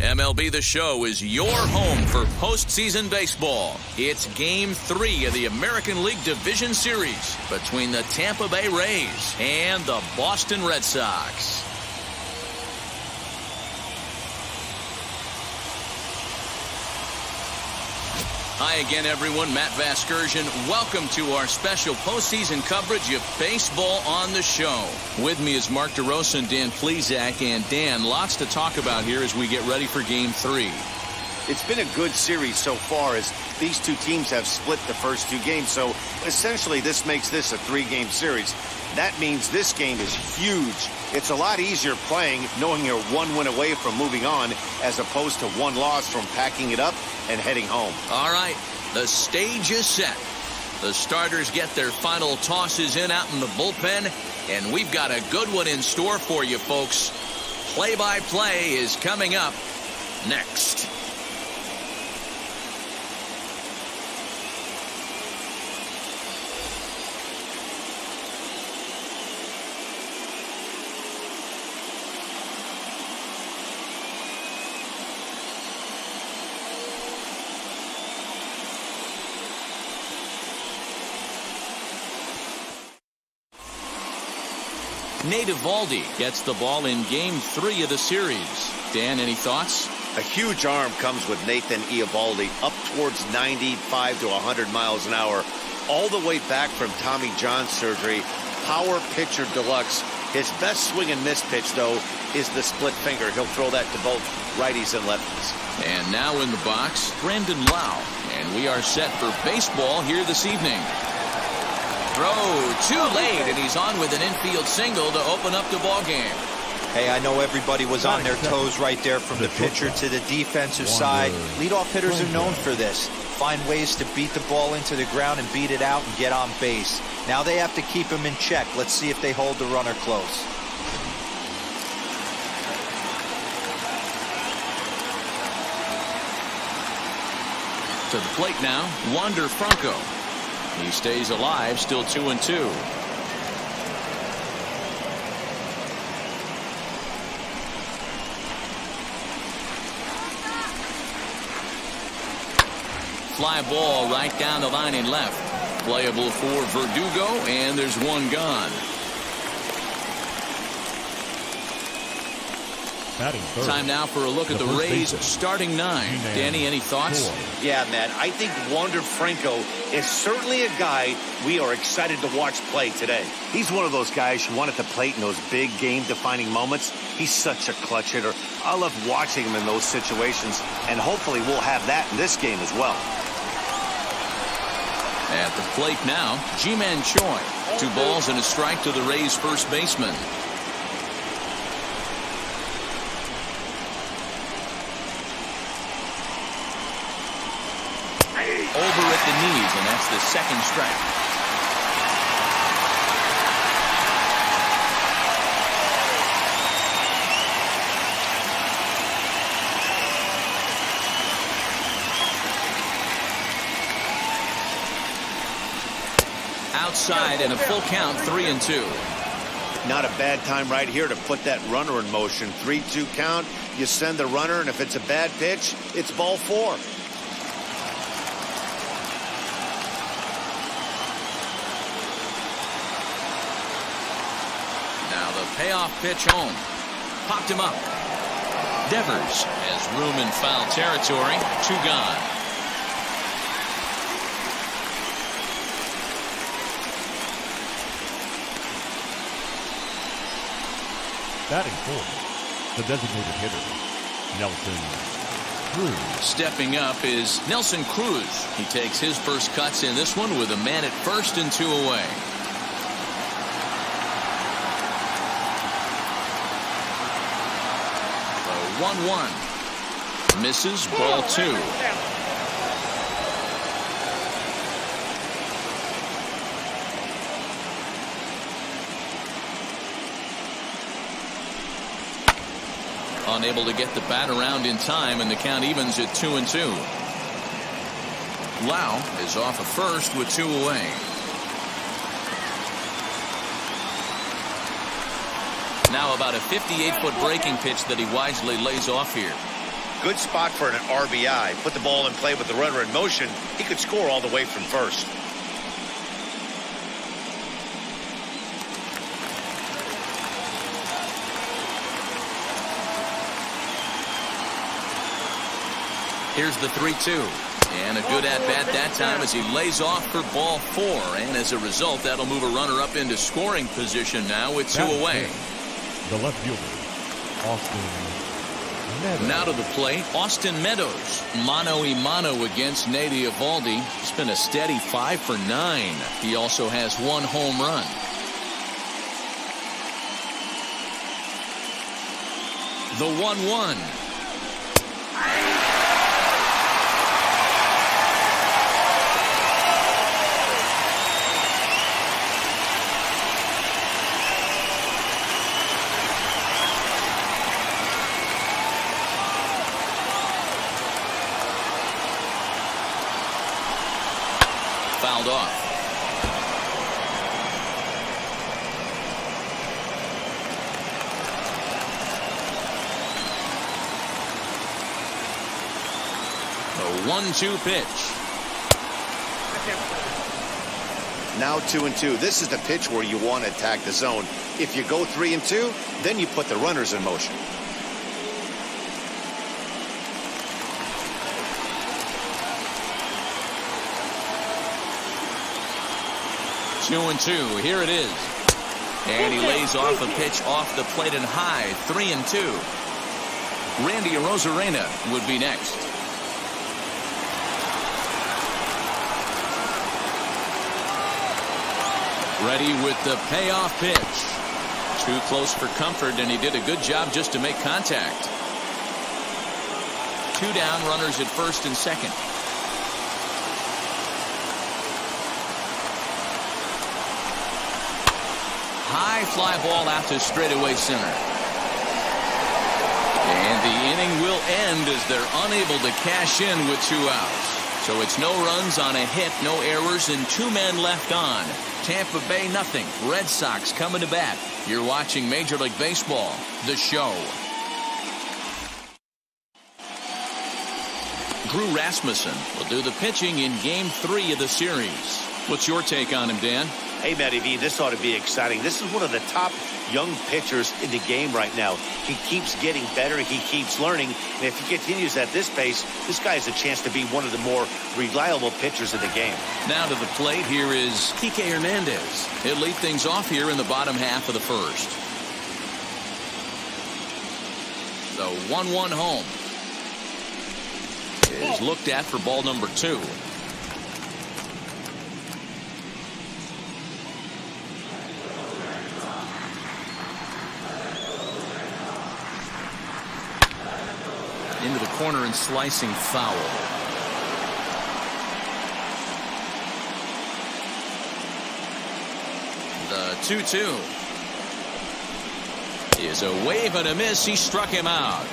MLB The Show is your home for postseason baseball. It's Game 3 of the American League Division Series between the Tampa Bay Rays and the Boston Red Sox. Hi again, everyone. Matt Vasgersian. Welcome to our special postseason coverage of Baseball on the Show. With me is Mark DeRosa and Dan Plesac. And Dan, lots to talk about here as we get ready for Game 3. It's been a good series so far as these two teams have split the first two games. So essentially this makes this a three-game series. That means this game is huge. It's a lot easier playing knowing you're one win away from moving on as opposed to one loss from packing it up and heading home. All right, the stage is set. The starters get their final tosses in out in the bullpen, and we've got a good one in store for you, folks. Play-by-play is coming up next. Nate Eovaldi gets the ball in Game 3 of the series. Dan, any thoughts? A huge arm comes with Nathan Eovaldi, up towards 95 to 100 miles an hour, all the way back from Tommy John surgery. Power pitcher deluxe. His best swing and miss pitch, though, is the split finger. He'll throw that to both righties and lefties. And now in the box, Brandon Lau. And we are set for baseball here this evening. Throw too late, and he's on with an infield single to open up the ball game. Hey, I know everybody was on their toes right there from the pitcher to the defensive side. Leadoff hitters are known for this. Find ways to beat the ball into the ground and beat it out and get on base. Now they have to keep him in check. Let's see if they hold the runner close. To the plate now, Wander Franco. He stays alive, still 2-2. Fly ball right down the line and left. Playable for Verdugo, and there's one gone. Time now for a look at the Rays starting nine. Danny, any thoughts? Yeah, man, I think Wander Franco is certainly a guy we are excited to watch play today. He's one of those guys you want at the plate in those big game-defining moments. He's such a clutch hitter. I love watching him in those situations, and hopefully we'll have that in this game as well. At the plate now, Ji-Man Choi. 2 balls and a strike to the Rays' first baseman. Over at the knees, and that's the second strike. Outside and a full count, 3-2. Not a bad time right here to put that runner in motion. 3-2 count, you send the runner, and if it's a bad pitch, it's ball 4. Payoff pitch home. Popped him up. Devers has room in foul territory. 2 gone. Batting fourth, the designated hitter, Nelson Cruz. Stepping up is Nelson Cruz. He takes his first cuts in this one with a man at first and 2 away. 1-1. Misses, ball 2. Unable to get the bat around in time, and the count evens at 2-2. Lau is off at first with 2 away. Now about a 58-foot breaking pitch that he wisely lays off here. Good spot for an RBI. Put the ball in play with the runner in motion. He could score all the way from first. Here's the 3-2. And a good at-bat that time as he lays off for ball 4. And as a result, that'll move a runner up into scoring position now with 2 away. The left fielder, Austin Meadows. Now to the plate, Austin Meadows. Mano-a-mano against Nate Eovaldi. It's been a steady 5 for 9. He also has 1 home run. The 1-1. Fouled off. A 1-2 pitch. Now 2-2. This is the pitch where you want to attack the zone. If you go 3-2, then you put the runners in motion. 2-2. Here it is. And he lays off a pitch off the plate and high. 3-2. Randy Arozarena would be next. Ready with the payoff pitch. Too close for comfort, and he did a good job just to make contact. 2 down, runners at first and second. High fly ball out to straightaway center. And the inning will end as they're unable to cash in with 2 outs. So it's no runs on a hit, no errors, and 2 men left on. Tampa Bay nothing. Red Sox coming to bat. You're watching Major League Baseball, the show. Drew Rasmussen will do the pitching in Game 3 of the series. What's your take on him, Dan? Hey, Matty V, this ought to be exciting. This is one of the top young pitchers in the game right now. He keeps getting better. He keeps learning. And if he continues at this pace, this guy has a chance to be one of the more reliable pitchers in the game. Now to the plate, here is Kike Hernandez. He'll lead things off here in the bottom half of the first. The 1-1 home is looked at for ball number 2. Into the corner and slicing foul. The 2-2 is a wave and a miss. He struck him out.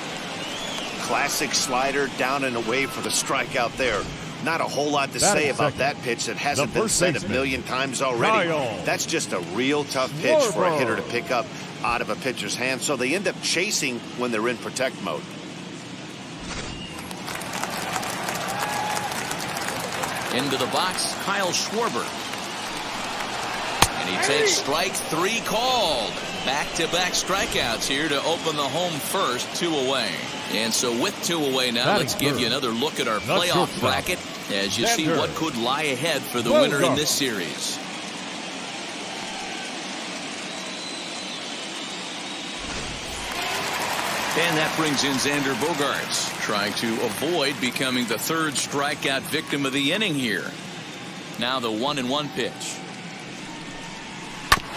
Classic slider down and away for the strikeout there. Not a whole lot to say about that pitch that hasn't been said a million times already. That's just a real tough pitch for a hitter to pick up out of a pitcher's hand. So they end up chasing when they're in protect mode. Into the box, Kyle Schwarber. And he takes strike 3 called. Back-to-back strikeouts here to open the home first, 2 away. And so with 2 away now, let's give you another look at our playoff bracket as you see what could lie ahead for the winner in this series. And that brings in Xander Bogaerts, trying to avoid becoming the 3rd strikeout victim of the inning here. Now the 1-1 pitch.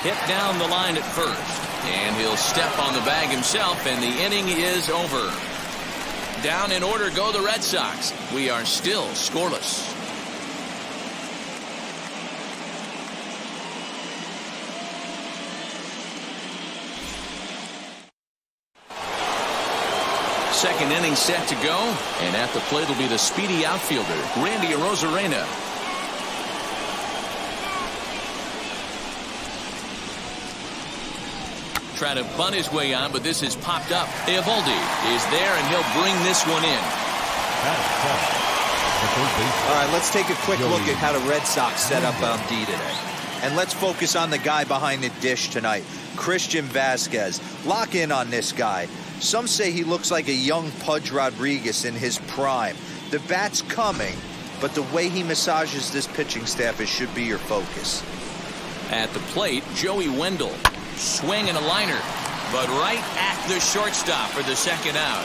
Hit down the line at first, and he'll step on the bag himself, and the inning is over. Down in order go the Red Sox. We are still scoreless. Second inning set to go, and at the plate will be the speedy outfielder, Randy Arozarena. try to bunt his way on, but this has popped up. Eovaldi is there, and he'll bring this one in. All right, let's take a quick look at how the Red Sox set up on D today. And let's focus on the guy behind the dish tonight, Christian Vasquez. Lock in on this guy. Some say he looks like a young Pudge Rodriguez in his prime. The bat's coming, but the way he massages this pitching staff, it should be your focus. At the plate, Joey Wendell. Swing and a liner, but right at the shortstop for the second out.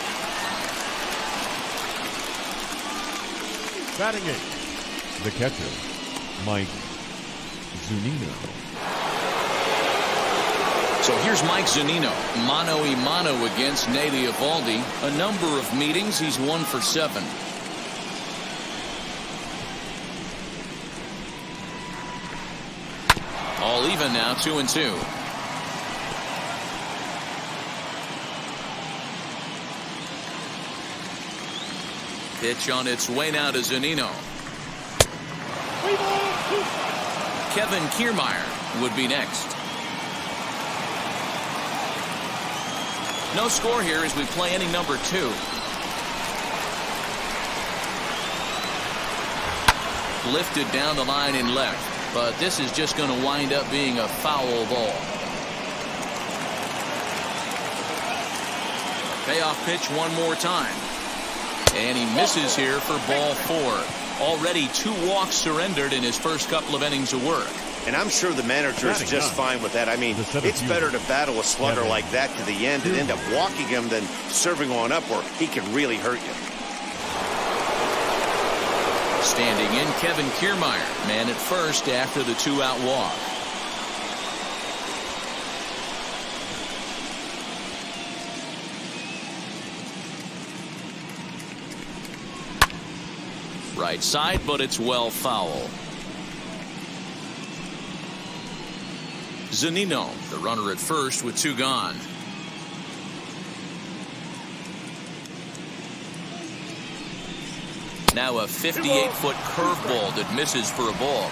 Batting eighth, the catcher, Mike Zunino. So here's Mike Zunino, mano-a-mano against Nate Eovaldi. A number of meetings, he's 1 for 7. All even now, 2-2. Pitch on its way now to Zunino. Kevin Kiermaier would be next. No score here as we play inning number 2. Lifted down the line in left, but this is just going to wind up being a foul ball. Payoff pitch one more time. And he misses here for ball 4. Already 2 walks surrendered in his first couple of innings of work. And I'm sure the manager is just fine with that. I mean, it's better to battle a slugger like that to the end and end up walking him than serving on up where he can really hurt you. Standing in, Kevin Kiermaier, man at first after the 2-out walk. Right side, but it's well foul. Zunino, the runner at first with 2 gone. Now a 58-foot curveball that misses for a ball.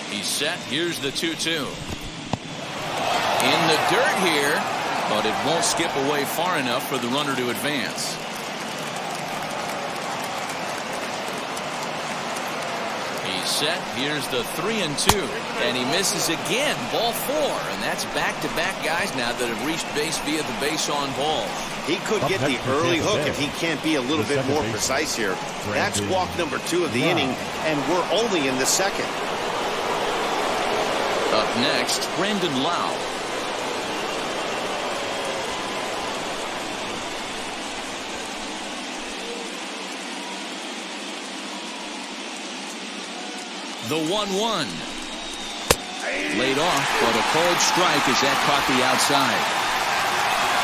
He's set. Here's the 2-2. In the dirt here, but it won't skip away far enough for the runner to advance. He's set. Here's the 3-2, and he misses again. Ball 4, and that's back-to-back guys now that have reached base via the base on ball. He could get the early hook if he can't be a little bit more precise here. That's walk number 2 of the inning, and we're only in the second. Up next, Brandon Lau. The 1-1. Laid off, but a cold strike as that caught the outside.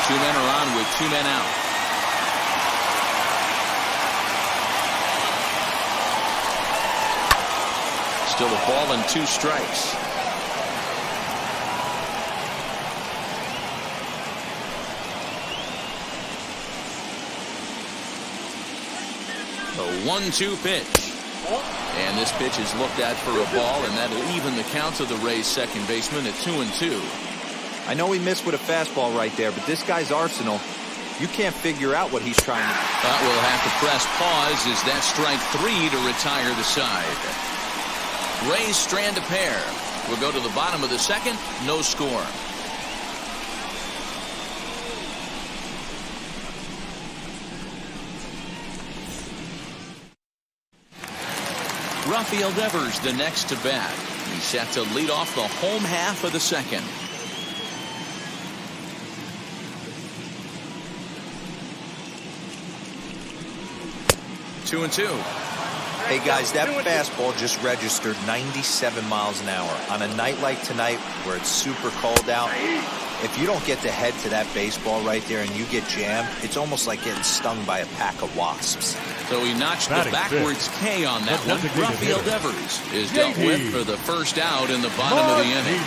2 men are on with 2 men out. Still a ball and 2 strikes. The 1-2 pitch. And this pitch is looked at for a ball, and that'll even the count of the Rays' second baseman at 2-2. I know he missed with a fastball right there, but this guy's arsenal, you can't figure out what he's trying to do. But we'll have to press pause as that strike 3 to retire the side. Rays strand a pair. We'll go to the bottom of the second. No score. Rafael Devers the next to bat. He's set to lead off the home half of the second. Two and 2. Hey guys, that fastball just registered 97 miles an hour. On a night like tonight where it's super cold out, if you don't get the head to that baseball right there and you get jammed, it's almost like getting stung by a pack of wasps. So he notched the backwards K on that one. Rafael Devers is dealt with for the first out in the bottom of the inning.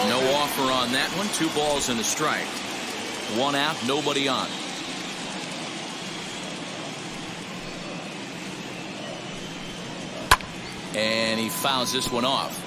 No offer on that one. 2 balls and a strike. 1 out, nobody on. And he fouls this one off.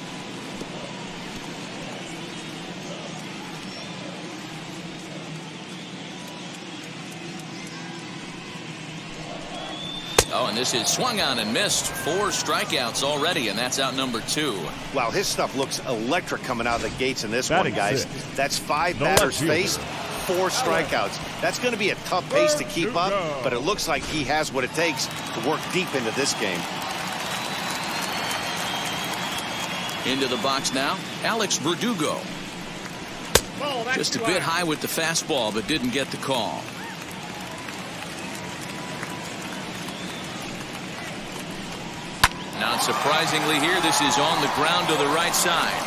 Oh, and this is swung on and missed. 4 strikeouts already, and that's out number 2. Wow, his stuff looks electric coming out of the gates in this Batting one, guys. 6. That's 5 No batters left fielder. faced, 4 strikeouts. That's going to be a tough pace to keep up, but it looks like he has what it takes to work deep into this game. Into the box now, Alex Verdugo. Just a bit high with the fastball, but didn't get the call. Not surprisingly here, this is on the ground to the right side.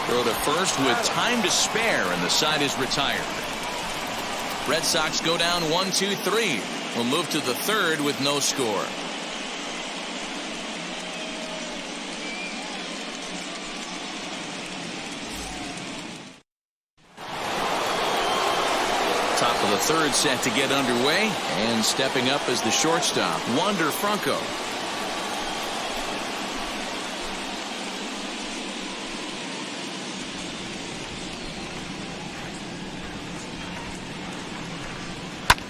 Throw to first with time to spare, and the side is retired. Red Sox go down 1-2-3. We'll move to the third with no score. Top of the third set to get underway, and stepping up as the shortstop, Wander Franco.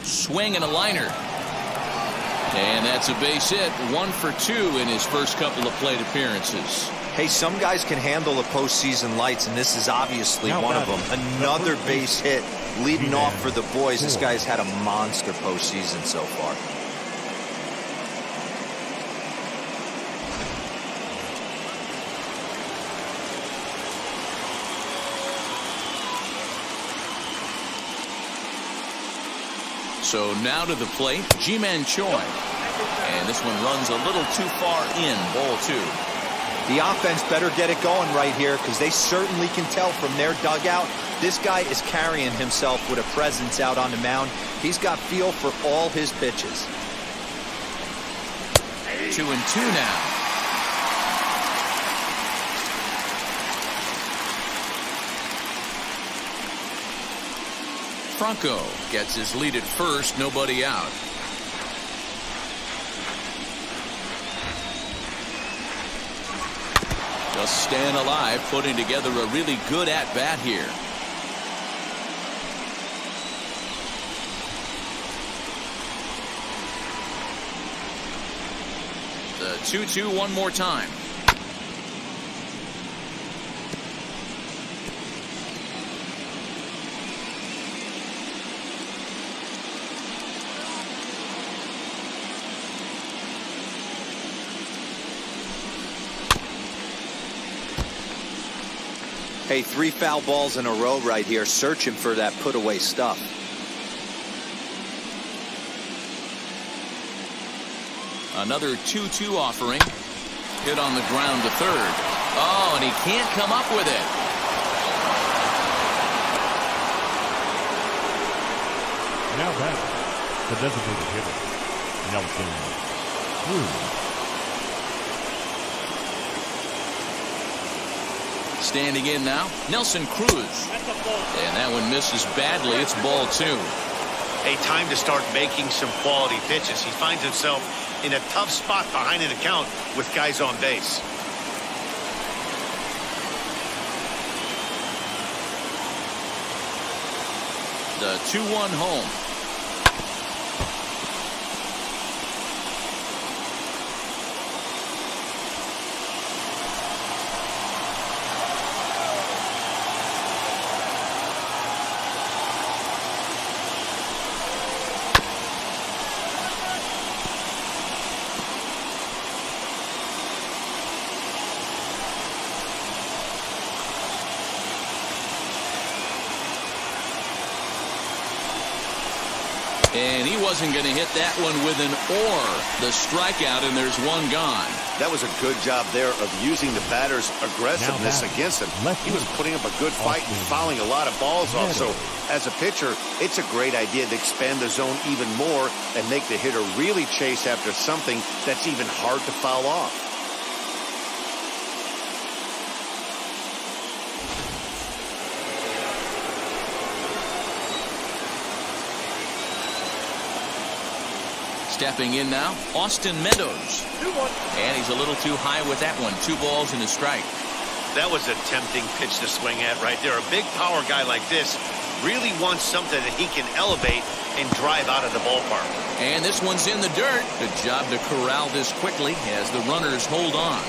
Swing and a liner. And that's a base hit. 1 for 2 in his first couple of plate appearances. Hey, some guys can handle the postseason lights, and this is obviously one of them. Another base hit leading off for the boys. This guy's had a monster postseason so far. So now to the plate, Ji-Man Choi. And this one runs a little too far in, ball 2. The offense better get it going right here, because they certainly can tell from their dugout this guy is carrying himself with a presence out on the mound. He's got feel for all his pitches. 2-2 now. Franco gets his lead at first, nobody out. Just staying alive, putting together a really good at-bat here. The 2-2 one more time. Hey, 3 foul balls in a row right here, searching for that put-away stuff. Another 2-2 offering. Hit on the ground to third. Oh, and he can't come up with it. Now back, the designated hitter, Nelson Cruz. Standing in now, Nelson Cruz. And that one misses badly. It's ball 2. A time to start making some quality pitches. He finds himself in a tough spot behind an account with guys on base. The 2-1 home. And he wasn't going to hit that one with an or. The strikeout, and there's one gone. That was a good job there of using the batter's aggressiveness against him. He was putting up a good fight and fouling a lot of balls off. So as a pitcher, it's a great idea to expand the zone even more and make the hitter really chase after something that's even hard to foul off. Stepping in now, Austin Meadows. And he's a little too high with that one. 2 balls and a strike. That was a tempting pitch to swing at right there. A big power guy like this really wants something that he can elevate and drive out of the ballpark. And this one's in the dirt. Good job to corral this quickly as the runners hold on.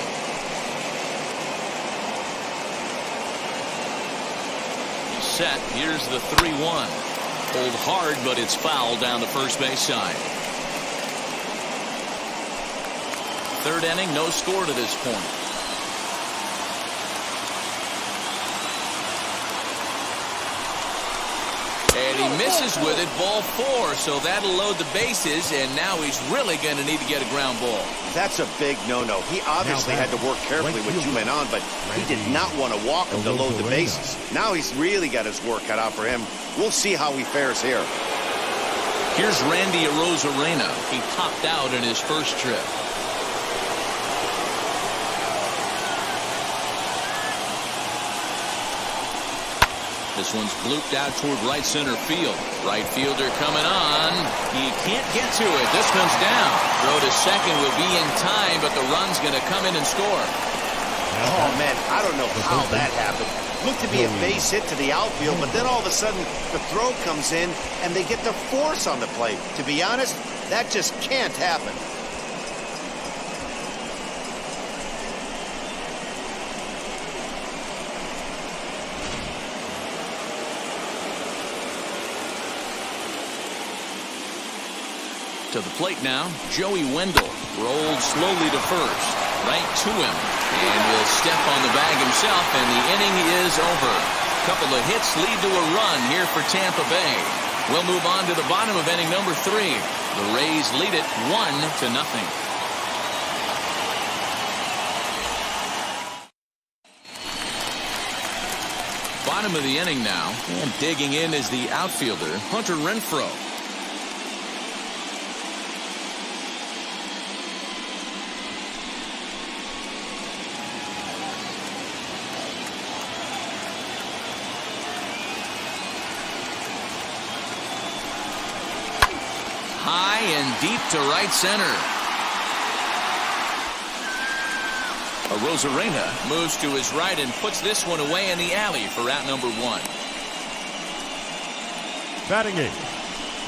He's set. Here's the 3-1. Pulled hard, but it's foul down the first base side. Third inning, no score to this point. And he misses with it, ball 4, so that'll load the bases, and now he's really going to need to get a ground ball. That's a big no-no. He obviously had to work carefully with 2 men on, but he did not want to walk him to load the bases. Now he's really got his work cut out for him. We'll see how he fares here. Here's Randy Arozarena. He topped out in his first trip. This one's blooped out toward right center field. Right fielder coming on. He can't get to it. This one's down. Throw to second will be in time, but the run's going to come in and score. Oh, man, I don't know how that happened. Looked to be a base hit to the outfield, but then all of a sudden the throw comes in and they get the force on the plate. To be honest, that just can't happen. To the plate now, Joey Wendell rolled slowly to first, right to him, and will step on the bag himself, and the inning is over. A couple of hits lead to a run here for Tampa Bay. We'll move on to the bottom of inning number 3. The Rays lead it 1-0. Bottom of the inning now, and digging in is the outfielder, Hunter Renfroe. High and deep to right center. Arozarena moves to his right and puts this one away in the alley for out number 1. Batting 8,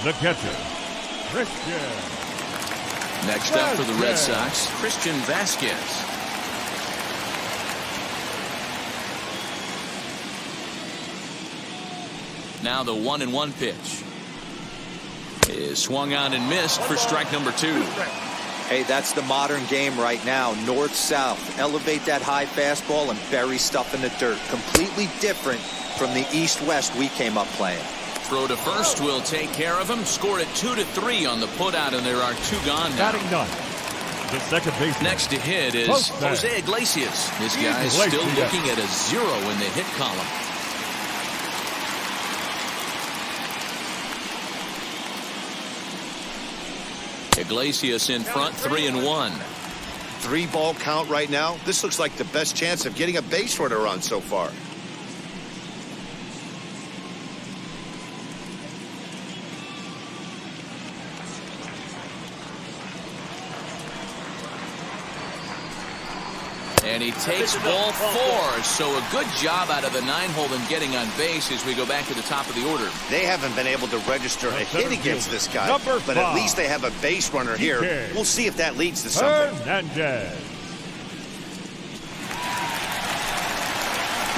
the catcher, Christian. Next up for the Red Sox, Christian Vasquez. Now the 1-1 pitch is swung on and missed for strike number 2. Hey, that's the modern game right now. North-south. Elevate that high fastball and bury stuff in the dirt. Completely different from the east-west we came up playing. Throw to first will take care of him. Scored at 2-3 on the putout, and there are 2 gone now. Batting 9. The second base. Next to hit is Jose Iglesias. This guy is still looking at a 0 in the hit column. Iglesias in front, 3-1. 3-ball count right now. This looks like the best chance of getting a base runner on so far. And he takes ball 4. So a good job out of the 9-hole in getting on base as we go back to the top of the order. They haven't been able to register a hit against this guy, but at least they have a base runner here. We'll see if that leads to something. Hernandez.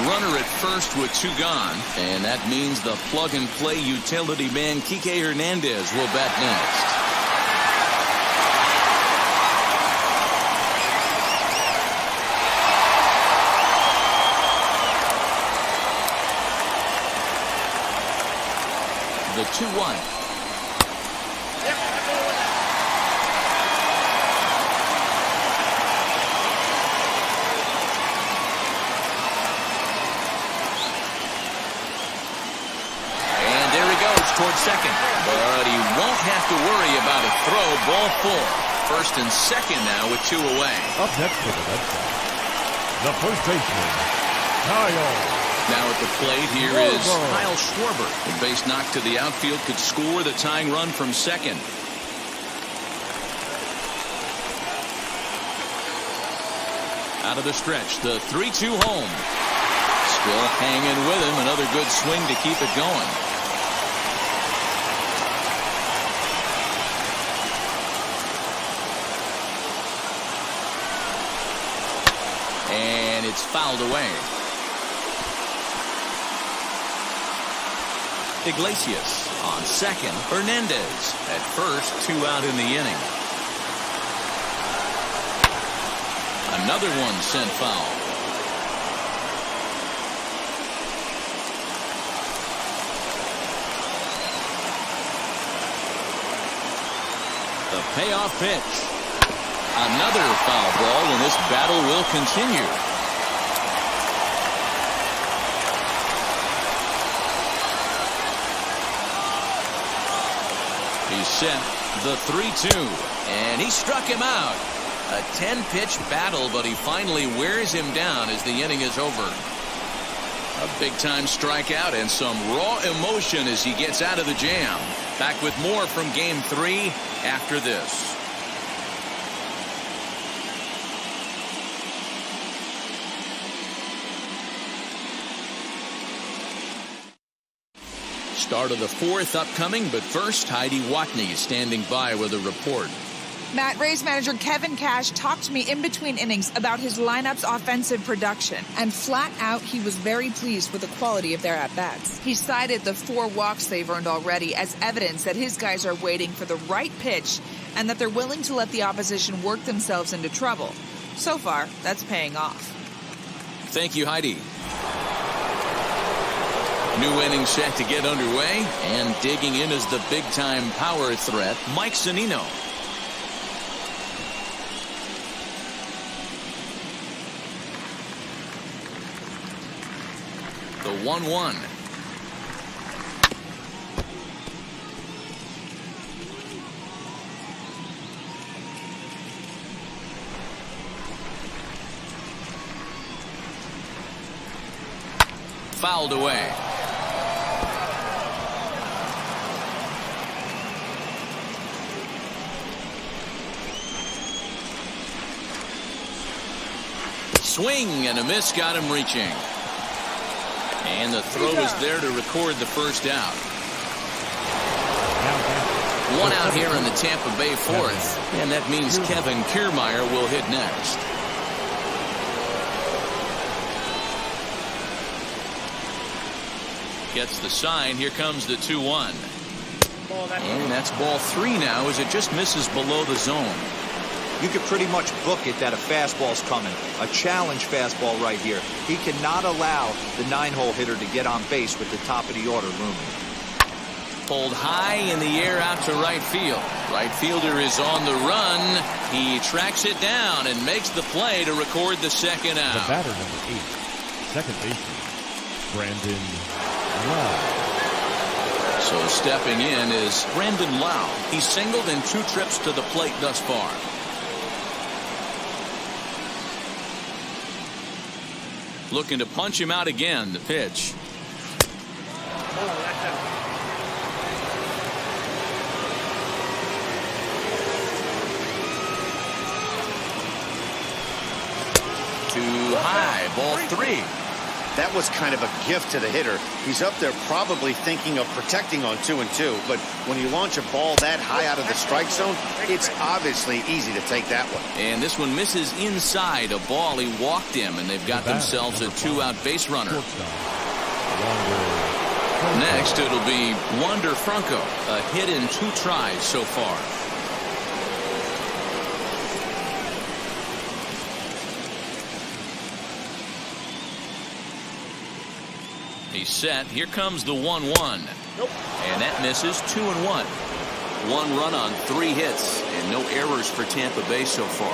Runner at first with 2 gone, and that means the plug-and-play utility man Kike Hernandez will bat next. The 2-1. Towards second, but he won't have to worry about a throw. Ball 4. First and second now with 2 away. Up next for the Red Sox, the first baseman, Kyle. Now at the plate here is Kyle Schwarber. The base knock to the outfield could score the tying run from second. Out of the stretch, the 3-2 home. Still hanging with him. Another good swing to keep it going. And it's fouled away. Iglesias on second. Hernandez at first. 2 out in the inning. Another one sent foul. The payoff pitch. Another foul ball, and this battle will continue. He set the 3-2, and he struck him out. A 10-pitch battle, but he finally wears him down as the inning is over. A big-time strikeout and some raw emotion as he gets out of the jam. Back with more from Game 3 after this. Start of the 4th upcoming, but first, Heidi Watney is standing by with a report. Matt, Rays manager Kevin Cash talked to me in between innings about his lineup's offensive production, and flat out, he was very pleased with the quality of their at-bats. He cited the 4 walks they've earned already as evidence that his guys are waiting for the right pitch and that they're willing to let the opposition work themselves into trouble. So far, that's paying off. Thank you, Heidi. New inning set to get underway, and digging in is the big-time power threat, Mike Zunino. The 1-1. Fouled away. Swing and a miss got him reaching. And the throw is there to record the first out. 1 out here in the Tampa Bay 4th. And that means Kevin Kiermaier will hit next. Gets the sign. Here comes the 2-1. And that's ball 3 now as it just misses below the zone. You could pretty much book it that a fastball's coming. A challenge fastball right here. He cannot allow the 9-hole hitter to get on base with the top of the order looming. Pulled high in the air out to right field. Right fielder is on the run. He tracks it down and makes the play to record the second out. The batter, number 8, second baseman, Brandon Lau. So stepping in is Brandon Lau. He's singled in 2 trips to the plate thus far. Looking to punch him out again. The pitch. Too high. Ball 3. That was kind of a gift to the hitter. He's up there probably thinking of protecting on 2-2, but when you launch a ball that high out of the strike zone, it's obviously easy to take that one. And this one misses inside a ball. He walked him, and they've got themselves a 2-out base runner. Next, it'll be Wander Franco, a hit in 2 tries so far. He's set. Here comes the 1-1. And that misses. 2-1. 1 run on 3 hits, and no errors for Tampa Bay so far.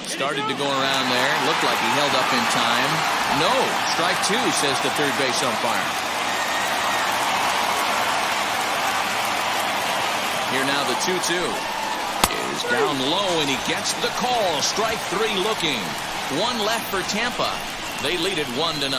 Started to go around there. Looked like he held up in time. No. Strike 2, says the third base umpire. Here now the 2-2. Is down low, and he gets the call. Strike 3 looking. 1 left for Tampa. They lead it 1-0.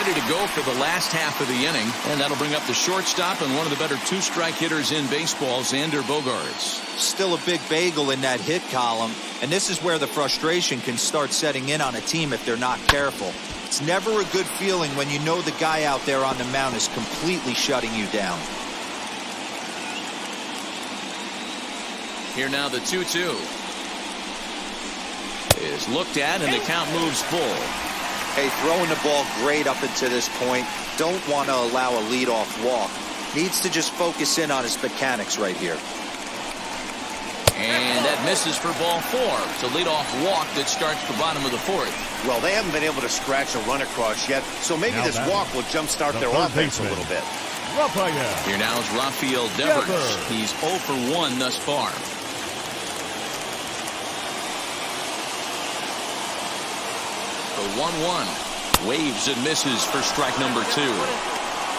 ready to go for the last half of the inning, and that'll bring up the shortstop and one of the better two-strike hitters in baseball, Xander Bogaerts. Still a big bagel in that hit column, and this is where the frustration can start setting in on a team if they're not careful. It's never a good feeling when you know the guy out there on the mound is completely shutting you down. Here now the 2-2 is looked at, and the count moves full. Hey, throwing the ball great up until this point. Don't want to allow a leadoff walk. Needs to just focus in on his mechanics right here. And that misses for ball 4. It's a leadoff walk that starts the bottom of the 4th. Well, they haven't been able to scratch a run across yet, so maybe this walk will jumpstart their offense a little bit. Here now is Rafael Devers. He's 0 for 1 thus far. The 1-1. Waves and misses for strike number 2.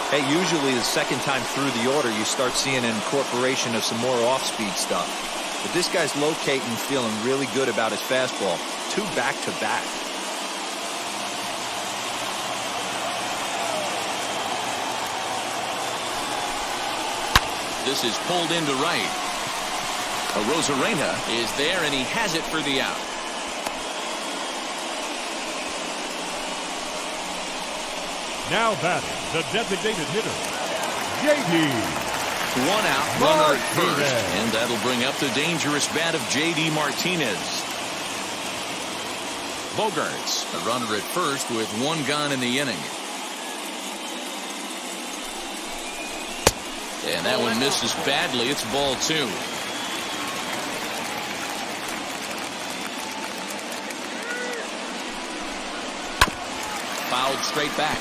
Hey, usually the second time through the order, you start seeing an incorporation of some more off-speed stuff. But this guy's locating, feeling really good about his fastball. 2 back-to-back. This is pulled into right. Rosarena is there, and he has it for the out. Now batting, the designated hitter, J.D. 1 out, runner at first, and that'll bring up the dangerous bat of J.D. Martinez. Bogaerts, a runner at first with 1 gone in the inning. And that one misses badly. It's ball 2. Fouled straight back.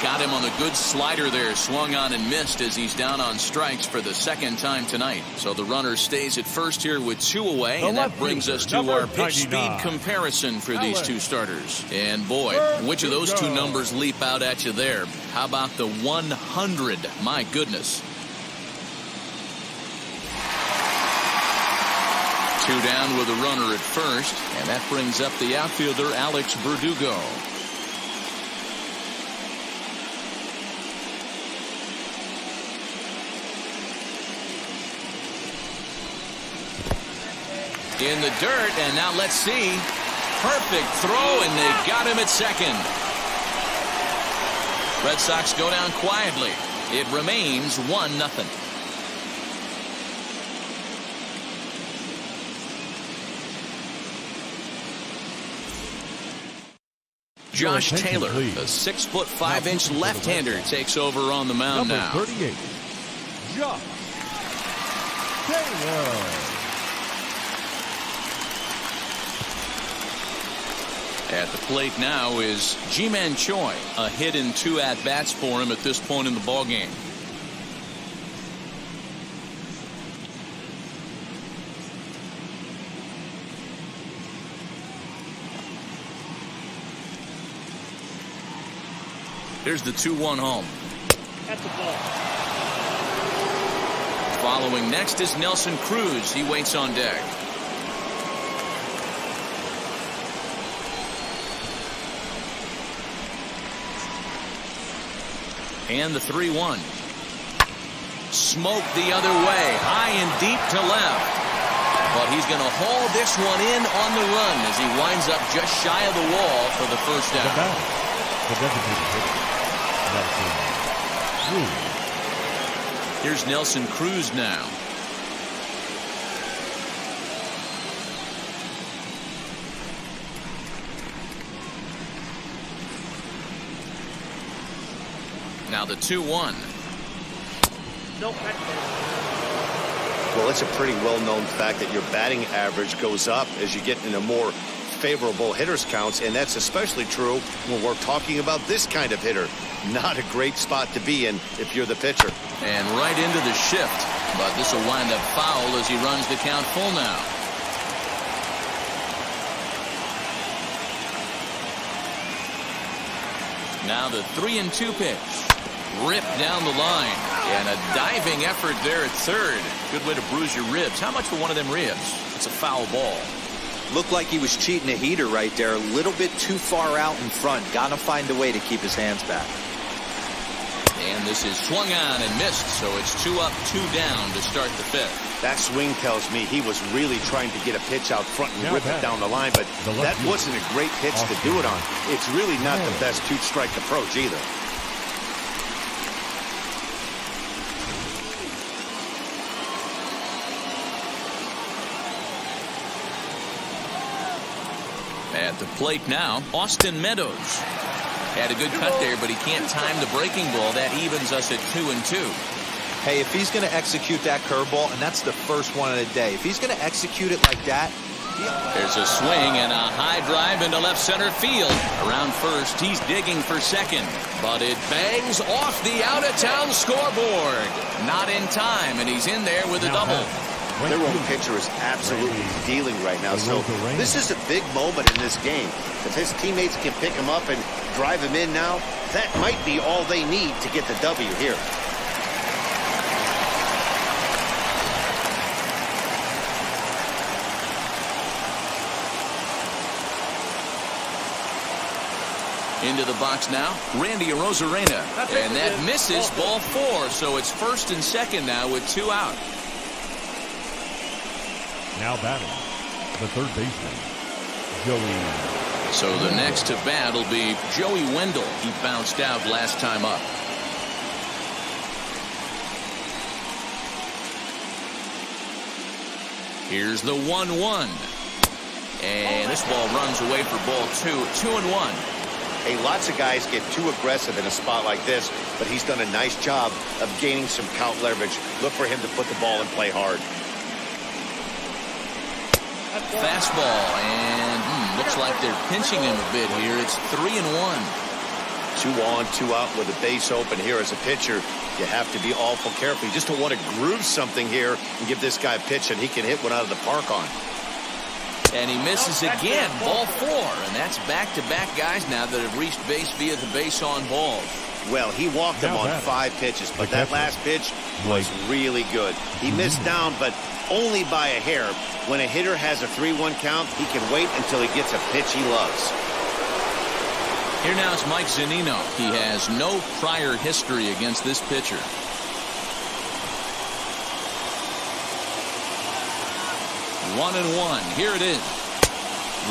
Got him on a good slider there. Swung on and missed as he's down on strikes for the second time tonight. So the runner stays at first here with 2 away. And that brings us to our pitch speed comparison for these 2 starters. And boy, which of those 2 numbers leap out at you there? How about the 100? My goodness. 2 down with a runner at first. And that brings up the outfielder, Alex Verdugo. In the dirt, and now let's see. Perfect throw, and they got him at second. Red Sox go down quietly. It remains 1-0. Josh Taylor, a 6'5" left-hander, takes over on the mound now. 38, Josh Taylor. At the plate now is Ji-Man Choi, a hit in 2 at-bats for him at this point in the ballgame. Here's the 2-1 home. That's the ball. Following next is Nelson Cruz. He waits on deck. And the 3-1. Smoked the other way, high and deep to left. But he's going to haul this one in on the run as he winds up just shy of the wall for the first down. The designated hitter, Nelson Cruz. Here's Nelson Cruz now. Now the 2-1. Well, it's a pretty well-known fact that your batting average goes up as you get into more favorable hitters counts, and that's especially true when we're talking about this kind of hitter. Not a great spot to be in if you're the pitcher. And right into the shift, but this will wind up foul as he runs the count full now. Now the 3-2 pitch. ripped down the line. And a diving effort there at third. Good way to bruise your ribs. How much for one of them ribs? It's a foul ball. Looked like he was cheating a heater right there. A little bit too far out in front. Got to find a way to keep his hands back. And this is swung on and missed, so it's 2 up, 2 down to start the fifth. That swing tells me he was really trying to get a pitch out front and rip it down the line, but that wasn't a great pitch to do it on. It's really not the best two-strike approach either. At the plate now, Austin Meadows. Had a good cut there, but he can't time the breaking ball. That evens us at 2-2. Hey, if he's going to execute that curveball, and that's the first one of the day, if he's going to execute it like that. There's a swing and a high drive into left center field. Around first, he's digging for second. But it bangs off the out-of-town scoreboard. Not in time, and he's in there with a double. Their own pitcher is absolutely dealing right now. So this is a big moment in this game. If his teammates can pick him up and drive him in now, that might be all they need to get the W here. Into the box now, Randy Arozarena. And that misses ball 4, so it's first and second now with 2 out. Now batting, the third baseman, Joey. So the next to bat will be Joey Wendell. He bounced out last time up. Here's the 1-1. And this ball runs away for ball 2. 2-1. Hey, lots of guys get too aggressive in a spot like this, but he's done a nice job of gaining some count leverage. Look for him to put the ball and play hard. Fastball, and looks like they're pinching him a bit here. It's 3-1. 2 on, 2 out with a base open here as a pitcher. You have to be awful careful. You just don't want to groove something here and give this guy a pitch and he can hit one out of the park on. And he misses again, ball 4. And that's back-to-back guys now that have reached base via the base on balls. Well, he walked him on 5 pitches, but that last pitch was really good. He missed down, but only by a hair. When a hitter has a 3-1 count, he can wait until he gets a pitch he loves. Here now is Mike Zunino. He has no prior history against this pitcher. 1-1. Here it is.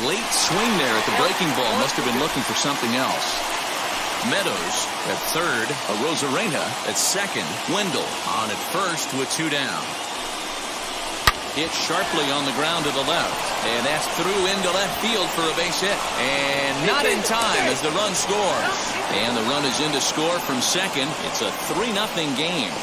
Late swing there at the breaking ball. Must have been looking for something else. Meadows at third. Arozarena at second. Wendell on at first with 2 down. Hit sharply on the ground to the left. And that's through into left field for a base hit. And not in time as the run scores. And the run is in to score from second. It's a 3-0 game.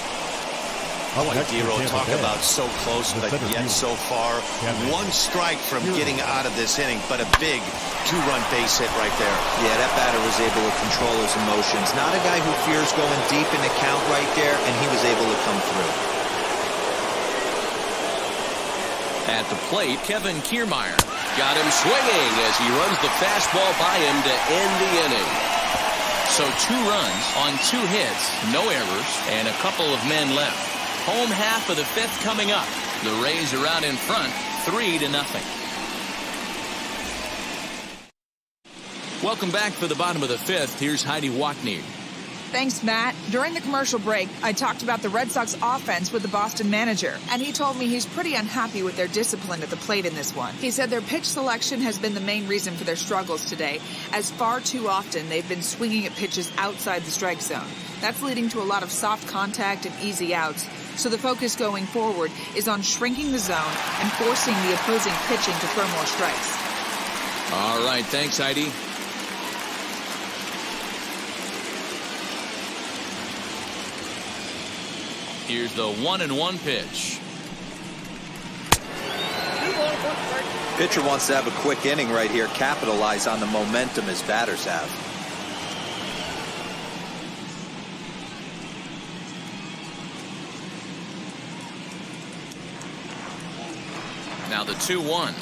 Dero, talk about so close, but yet so far. 1 strike from getting out of this inning, but a big 2-run base hit right there. Yeah, that batter was able to control his emotions. Not a guy who fears going deep in the count right there, and he was able to come through. At the plate, Kevin Kiermaier got him swinging as he runs the fastball by him to end the inning. So 2 runs on 2 hits, no errors, and a couple of men left. Home half of the 5th coming up. The Rays are out in front, 3-0. Welcome back for the bottom of the 5th. Here's Heidi Watney. Thanks, Matt. During the commercial break, I talked about the Red Sox offense with the Boston manager, and he told me he's pretty unhappy with their discipline at the plate in this one. He said their pitch selection has been the main reason for their struggles today, as far too often they've been swinging at pitches outside the strike zone. That's leading to a lot of soft contact and easy outs. So the focus going forward is on shrinking the zone and forcing the opposing pitching to throw more strikes. All right, thanks, Heidi. Here's the 1-1 pitch. Pitcher wants to have a quick inning right here, capitalize on the momentum his batters have. Now the 2-1.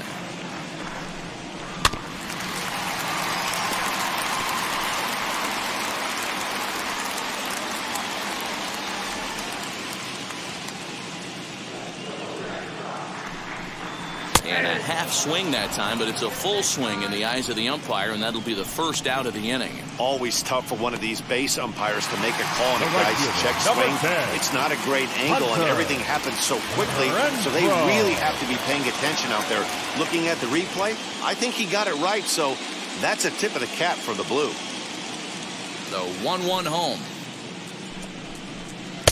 half swing that time, but it's a full swing in the eyes of the umpire, and that'll be the first out of the inning. Always tough for one of these base umpires to make a call on a guy's check swing. It's not a great angle, and everything happens so quickly, so they really have to be paying attention out there. Looking at the replay, I think he got it right, so that's a tip of the cap for the Blue. The 1-1 home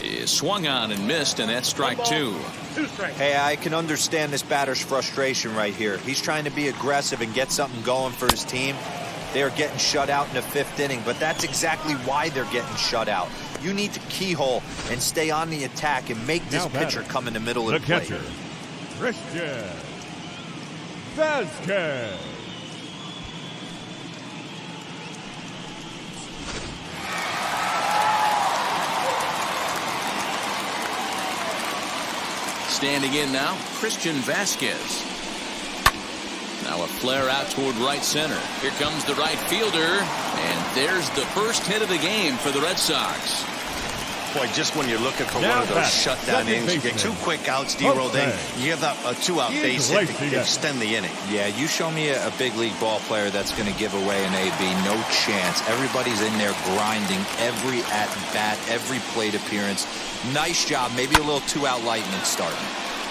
is swung on and missed, and that's strike 2. Hey, I can understand this batter's frustration right here. He's trying to be aggressive and get something going for his team. They are getting shut out in the 5th inning, but that's exactly why they're getting shut out. You need to keyhole and stay on the attack and make this pitcher come in the middle of the plate. Catcher, Christian Vasquez. Standing in now, Christian Vasquez. Now a flare out toward right center. Here comes the right fielder, and there's the first hit of the game for the Red Sox. Boy, just when you're looking for one of those shutdown innings, you get 2 quick outs, D-roll, then you have a 2-out base hit to extend the inning. Yeah, you show me a big league ball player that's going to give away an AB. No chance. Everybody's in there grinding every at-bat, every plate appearance. Nice job. Maybe a little 2-out lightning starting.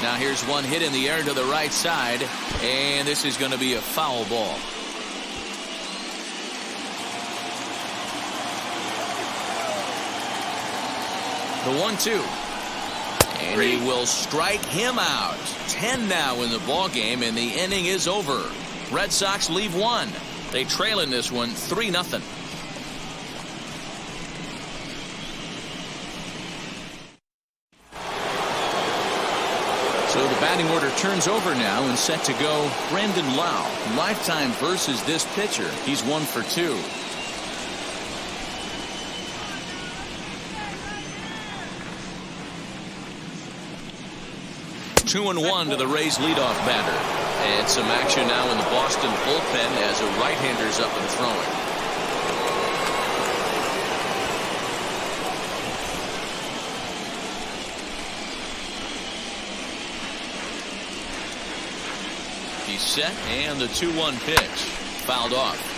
Now here's one hit in the air to the right side, and this is going to be a foul ball. The 1-2. And he will strike him out. 10 now in the ball game, and the inning is over. Red Sox leave 1. They trail in this one 3-0. So the batting order turns over now and set to go Brandon Lau. Lifetime versus this pitcher. He's 1 for 2. Two and 1 to the Rays leadoff batter. And some action now in the Boston bullpen as a right-hander's up and throwing. He's set, and the 2-1 pitch fouled off.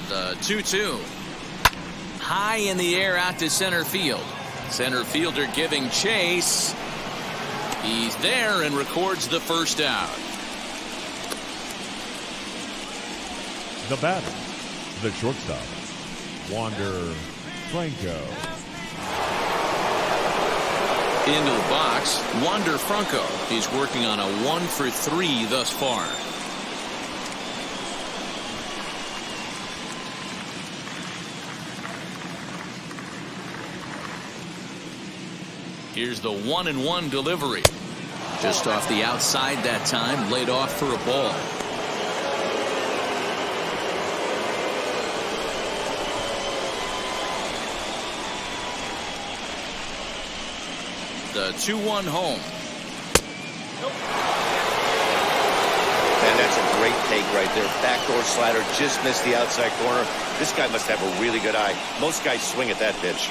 The 2-2. High in the air out to center field. Center fielder giving chase. He's there and records the first out. The batter, the shortstop, Wander Franco. Into the box, Wander Franco. He's working on a 1 for 3 thus far. Here's the 1-1 delivery. Just off the outside that time, laid off for a ball. The 2-1 home. And that's a great take right there. Backdoor slider just missed the outside corner. This guy must have a really good eye. Most guys swing at that pitch.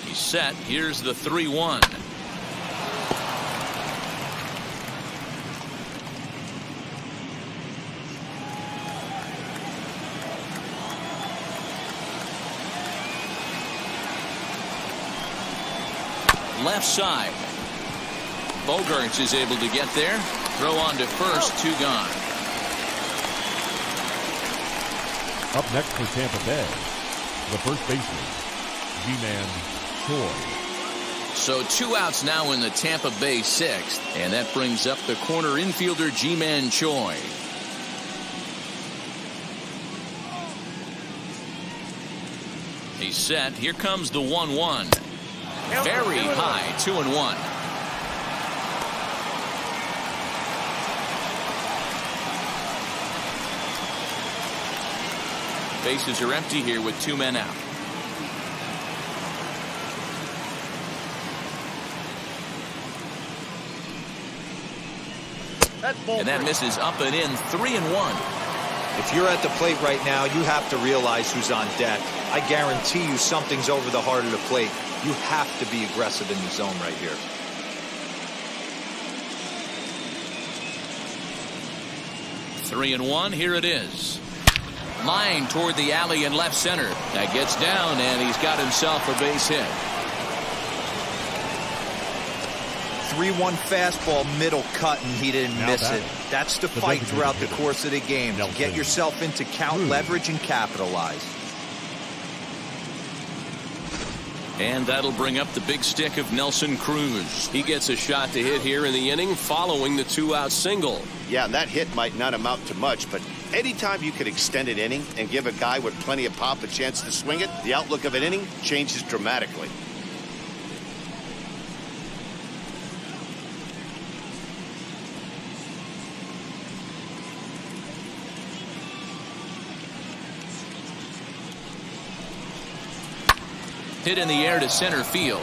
He's set. Here's the 3-1. Left side. Bogarts is able to get there. Throw on to first. 2 gone. Up next for Tampa Bay, the first baseman, G-Man Choi. So 2 outs now in the Tampa Bay 6th, and that brings up the corner infielder G-Man Choi. He's set. Here comes the 1-1. Very high. 2-1. Bases are empty here with 2 men out. And that misses up and in, 3-1. If you're at the plate right now, you have to realize who's on deck. I guarantee you something's over the heart of the plate. You have to be aggressive in the zone right here. Three and one, here it is. Line toward the alley in left center. That gets down, and he's got himself a base hit. 3-1 fastball, middle cut, and he didn't miss it. That's the fight throughout the course of the game. Get yourself into count leverage and capitalize. And that'll bring up the big stick of Nelson Cruz. He gets a shot to hit here in the inning following the 2-out single. Yeah, that hit might not amount to much, but anytime you can extend an inning and give a guy with plenty of pop a chance to swing it, the outlook of an inning changes dramatically. Hit in the air to center field.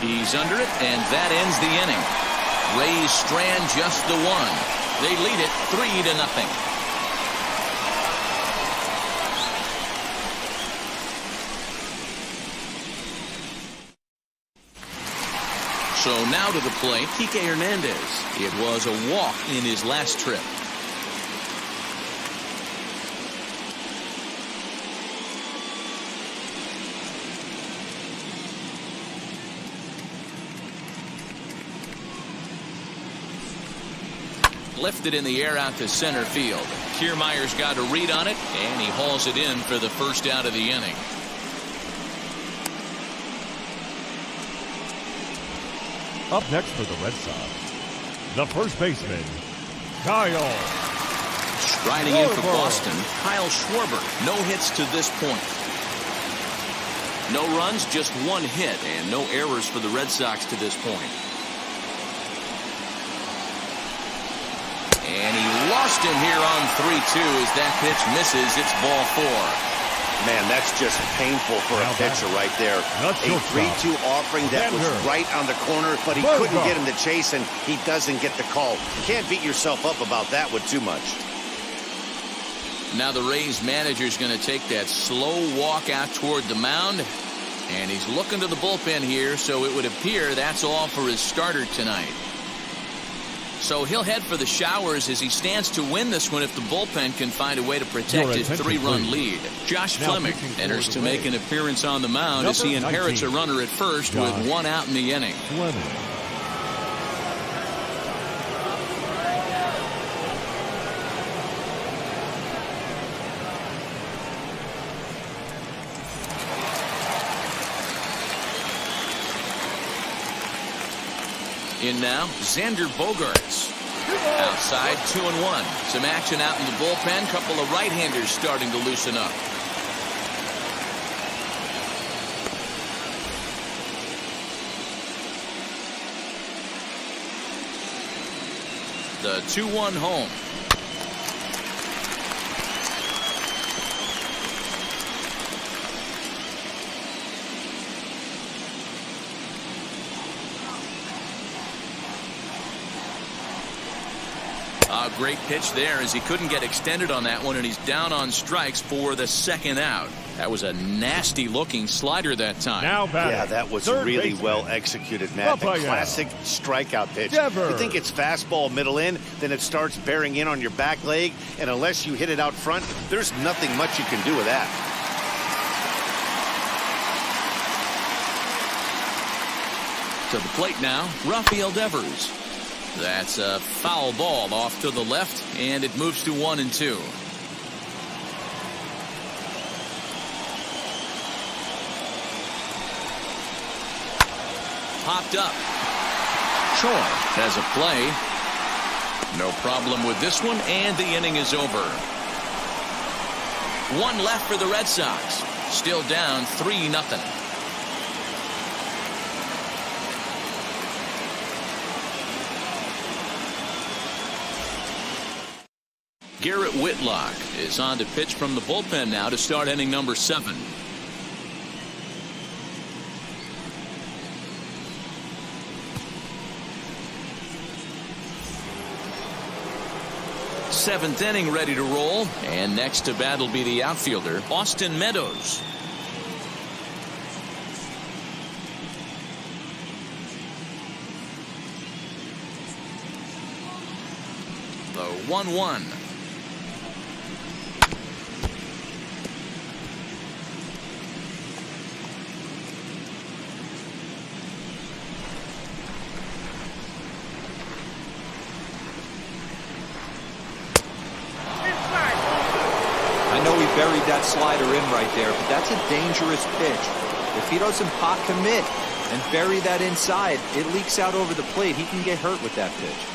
He's under it, and that ends the inning. Rays strand just the one. They lead it 3-0. So now to the plate, Kike Hernandez. It was a walk in his last trip. Lifted in the air out to center field. Kiermaier's got a read on it, and he hauls it in for the first out of the inning. Up next for the Red Sox, the first baseman, Kyle. Striding in for Boston, Kyle Schwarber. No hits to this point. No runs, just one hit, and no errors for the Red Sox to this point. And he lost him here on 3-2 as that pitch misses. It's ball 4. Man, that's just painful for a pitcher right there. A 3-2 offering that was right on the corner, but he couldn't get him to chase, and he doesn't get the call. You can't beat yourself up about that one too much. Now the Rays manager's going to take that slow walk out toward the mound, and he's looking to the bullpen here, so it would appear that's all for his starter tonight. So he'll head for the showers as he stands to win this one if the bullpen can find a way to protect his 3-run lead. Josh Fleming enters to make an appearance on the mound as he inherits a runner at first with 1 out in the inning. In now, Xander Bogaerts. Outside, 2-1. Some action out in the bullpen. Couple of right-handers starting to loosen up. The 2-1 home. A great pitch there as he couldn't get extended on that one, and he's down on strikes for the 2nd out. That was a nasty looking slider that time. Yeah, that was really well executed, Matt. The classic strikeout pitch. You think it's fastball middle in, then it starts bearing in on your back leg, and unless you hit it out front, there's nothing much you can do with that. To the plate now, Rafael Devers. That's a foul ball off to the left, and it moves to 1-2. Popped up. Choi has a play. No problem with this one, and the inning is over. 1 left for the Red Sox. Still down 3-0. Garrett Whitlock is on to pitch from the bullpen now to start inning number 7. 7th inning ready to roll. And next to bat will be the outfielder, Austin Meadows. The 1-1. I know he buried that slider in right there, but that's a dangerous pitch. If he doesn't pot commit and bury that inside, it leaks out over the plate. He can get hurt with that pitch.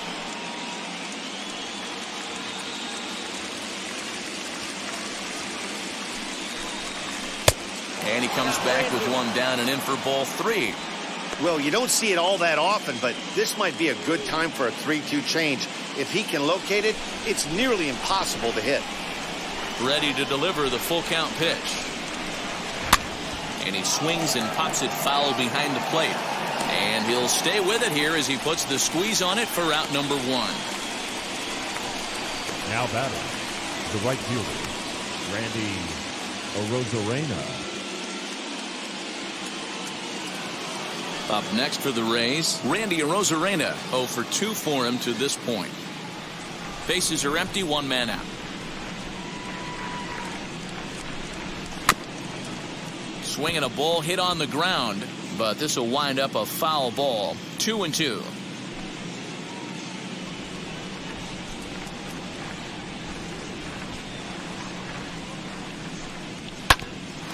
And he comes back with one down and in for ball 3. Well, you don't see it all that often, but this might be a good time for a 3-2 change. If he can locate it, it's nearly impossible to hit. Ready to deliver the full count pitch. And he swings and pops it foul behind the plate. And he'll stay with it here as he puts the squeeze on it for out number 1. Now batting, the right fielder, Randy Arozarena. Up next for the Rays, Randy Arozarena. 0 for 2 for him to this point. Bases are empty, 1 man out. Swinging a ball hit on the ground, but this will wind up a foul ball. 2-2.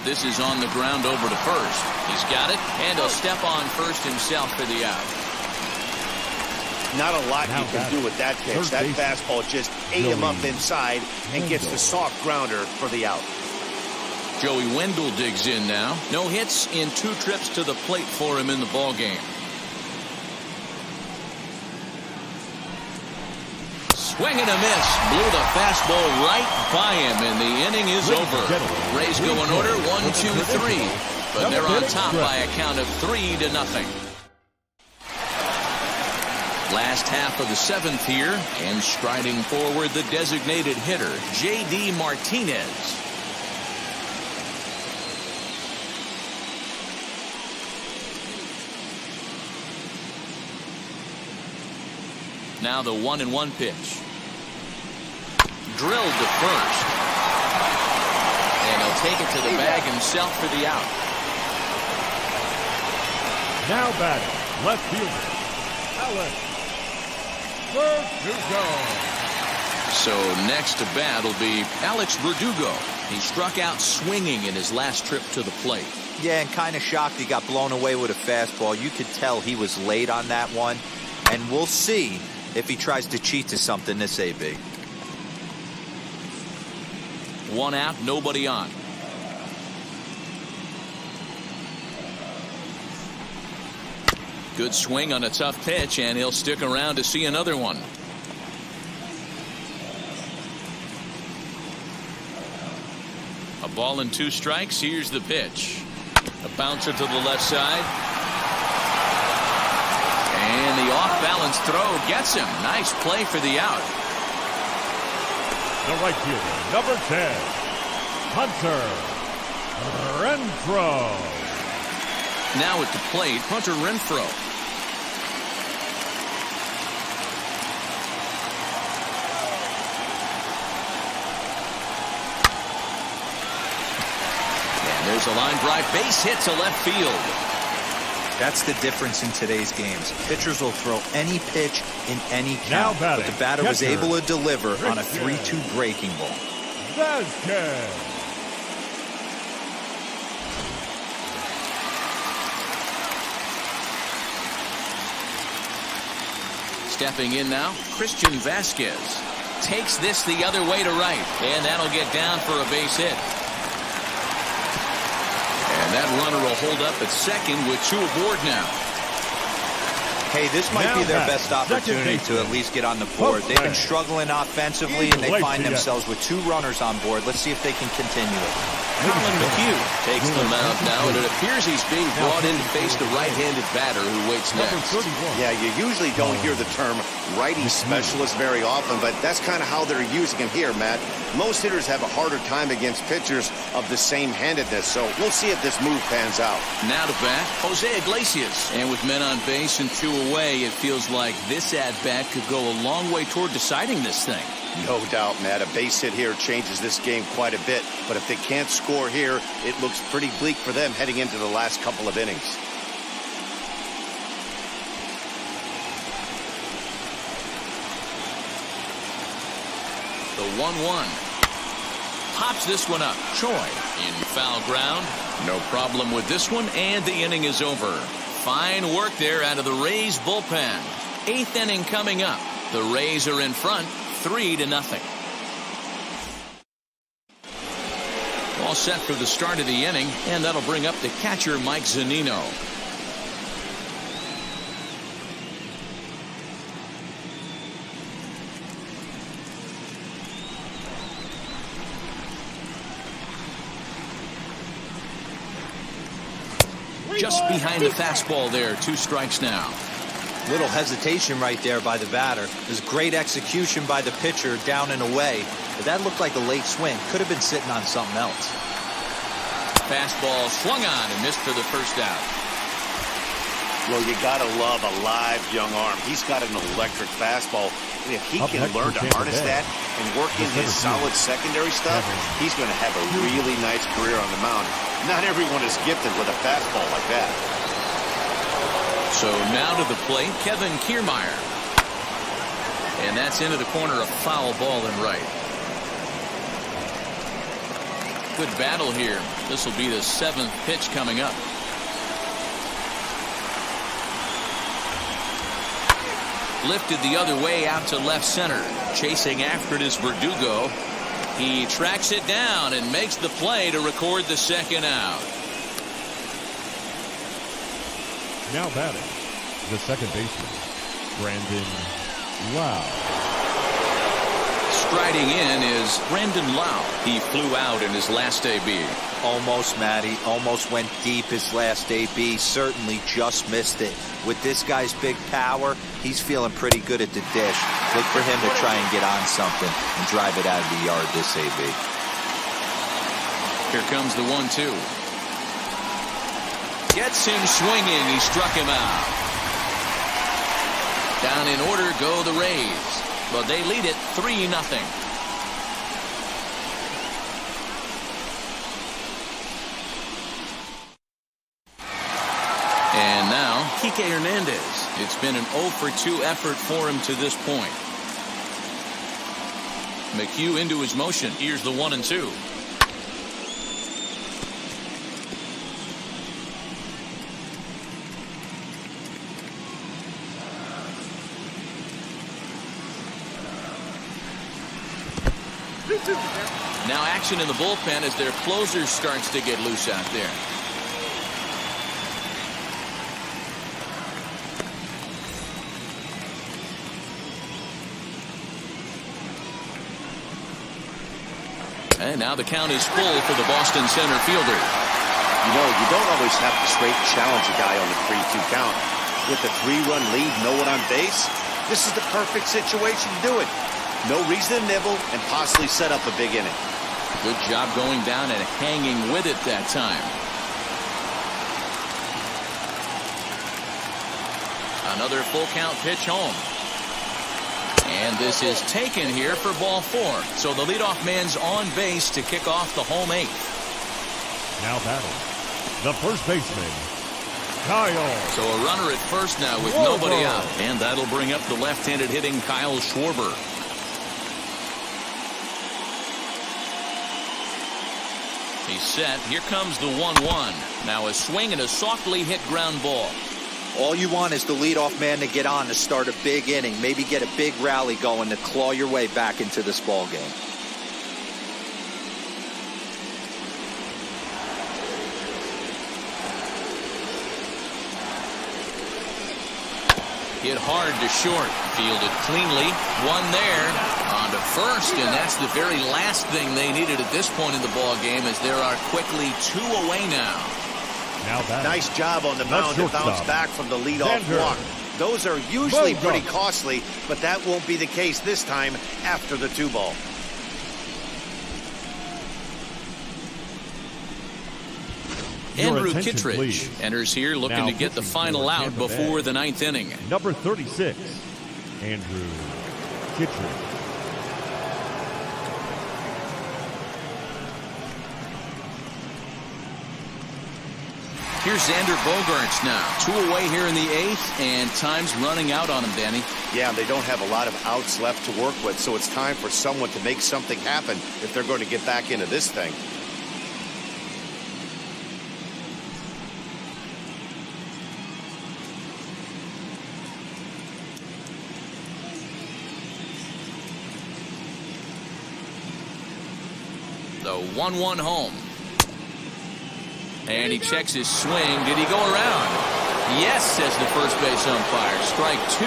This is on the ground over to first. He's got it, and he'll step on first himself for the out. Not a lot you can do with that pitch. That fastball just ate him up inside and gets the soft grounder for the out. Joey Wendell digs in now. No hits in 2 trips to the plate for him in the ballgame. Swing and a miss. Blew the fastball right by him, and the inning is over. Rays go in order 1-2-3, but they're on top by a count of 3-0. Last half of the 7th here, and striding forward the designated hitter, J.D. Martinez. Now the 1-1 pitch. Drilled to first. And he'll take it to the bag himself for the out. Now batting, left fielder, Alex Verdugo. So next to bat will be Alex Verdugo. He struck out swinging in his last trip to the plate. Yeah, and kind of shocked he got blown away with a fastball. You could tell he was late on that one. And we'll see if he tries to cheat to something this AB. 1 out, nobody on. Good swing on a tough pitch, and he'll stick around to see another one. A ball and 2 strikes. Here's the pitch. A bouncer to the left side. And the off-balance throw gets him. Nice play for the out. The right fielder, number 10, Hunter Renfroe. Now at the plate, Hunter Renfroe. And there's a line drive base hit to left field. That's the difference in today's games. Pitchers will throw any pitch in any count, but the batter was able to deliver on a 3-2 breaking ball. Vasquez. Stepping in now, Christian Vasquez takes this the other way to right, and that'll get down for a base hit. And that runner will hold up at second with 2 aboard now. Hey, this might be their best opportunity to at least get on the board. They've been struggling offensively, and they find themselves with 2 runners on board. Let's see if they can continue it. Colin McHugh takes the mound now, and it appears he's being brought in to face the right-handed batter who waits next. Yeah, you usually don't hear the term righty specialist very often, but that's kind of how they're using him here, Matt. Most hitters have a harder time against pitchers of the same handedness, so we'll see if this move pans out. Now to bat, Jose Iglesias. And with men on base and 2 away, it feels like this at-bat could go a long way toward deciding this thing. No doubt, Matt. A base hit here changes this game quite a bit, but if they can't score here, it looks pretty bleak for them heading into the last couple of innings. The 1-1. Pops this one up. Choi in foul ground. No problem with this one, and the inning is over. Fine work there out of the Rays bullpen. 8th inning coming up. The Rays are in front, 3-0. All set for the start of the inning, and that'll bring up the catcher, Mike Zunino. Just behind the fastball there. 2 strikes now. Little hesitation right there by the batter. There's great execution by the pitcher down and away. But that looked like a late swing. Could have been sitting on something else. Fastball swung on and missed for the first out. Well, you got to love a live young arm. He's got an electric fastball. And if he can learn to harness that and work in his solid secondary stuff, he's going to have a really nice career on the mound. Not everyone is gifted with a fastball like that. So now to the plate, Kevin Kiermaier. And that's into the corner, a foul ball and right. Good battle here. This will be the 7th pitch coming up. Lifted the other way out to left center. Chasing after it is Verdugo. He tracks it down and makes the play to record the 2nd out. Now batting, the second baseman, Brandon Lau. Striding in is Brandon Lau. He flew out in his last AB. Almost, Matty. Almost went deep his last AB. Certainly just missed it. With this guy's big power, he's feeling pretty good at the dish. Look for him to try and get on something and drive it out of the yard this AB. Here comes the 1-2. Gets him swinging. He struck him out. Down in order go the Rays. But they lead it 3-0. And now, Kike Hernandez. It's been an 0-for-2 effort for him to this point. McHugh into his motion. Here's the 1-2. Now action in the bullpen as their closer starts to get loose out there. And now the count is full for the Boston center fielder. You know, you don't always have to straight challenge a guy on the 3-2 count. With the 3-run lead, no one on base, this is the perfect situation to do it. No reason to nibble and possibly set up a big inning. Good job going down and hanging with it that time. Another full count pitch home. And this is taken here for ball 4. So the leadoff man's on base to kick off the home 8th. Now batting, the first baseman, Kyle. So a runner at first now with nobody out. And that'll bring up the left-handed hitting Kyle Schwarber. He's set. Here comes the 1-1. Now a swing and a softly hit ground ball. All you want is the leadoff man to get on to start a big inning. Maybe get a big rally going to claw your way back into this ball game. Hit hard to short. Fielded cleanly. One there. On to first, and that's the very last thing they needed at this point in the ball game, as there are quickly 2 away now. Nice job on the mound to bounce back from the leadoff walk. Those are usually pretty costly, but that won't be the case this time after the 2-ball. Andrew Kittredge enters here looking to get the final out before the 9th inning. Number 36, Andrew Kittredge. Here's Xander Bogaerts now. 2 away here in the 8th, and time's running out on him, Danny. Yeah, they don't have a lot of outs left to work with, so it's time for someone to make something happen if they're going to get back into this thing. The 1-1 home. And he checks his swing. Did he go around? Yes, says the first base umpire. Strike 2.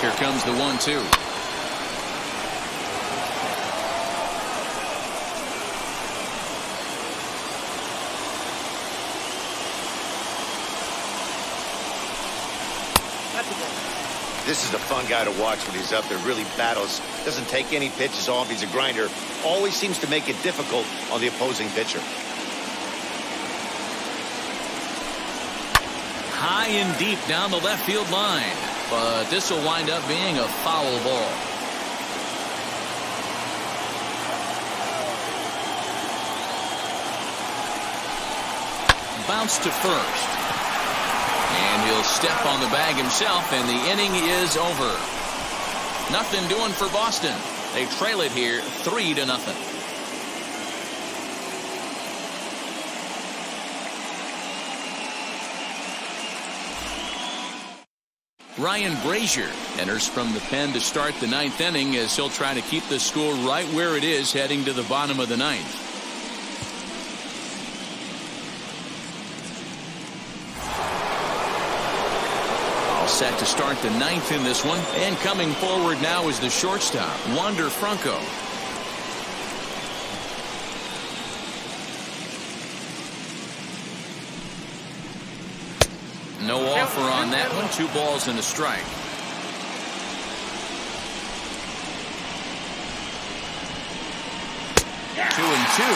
Here comes the 1-2. This is a fun guy to watch when he's up there. Really battles. Doesn't take any pitches off. He's a grinder. Always seems to make it difficult on the opposing pitcher. High and deep down the left field line. But this will wind up being a foul ball. Bounce to first. And he'll step on the bag himself, and the inning is over. Nothing doing for Boston. They trail it here 3-0. Ryan Brazier enters from the pen to start the 9th inning, as he'll try to keep the score right where it is heading to the bottom of the 9th. Set to start the 9th in this one, and coming forward now is the shortstop, Wander Franco. No offer on that one. 2 balls and a strike. Two and two.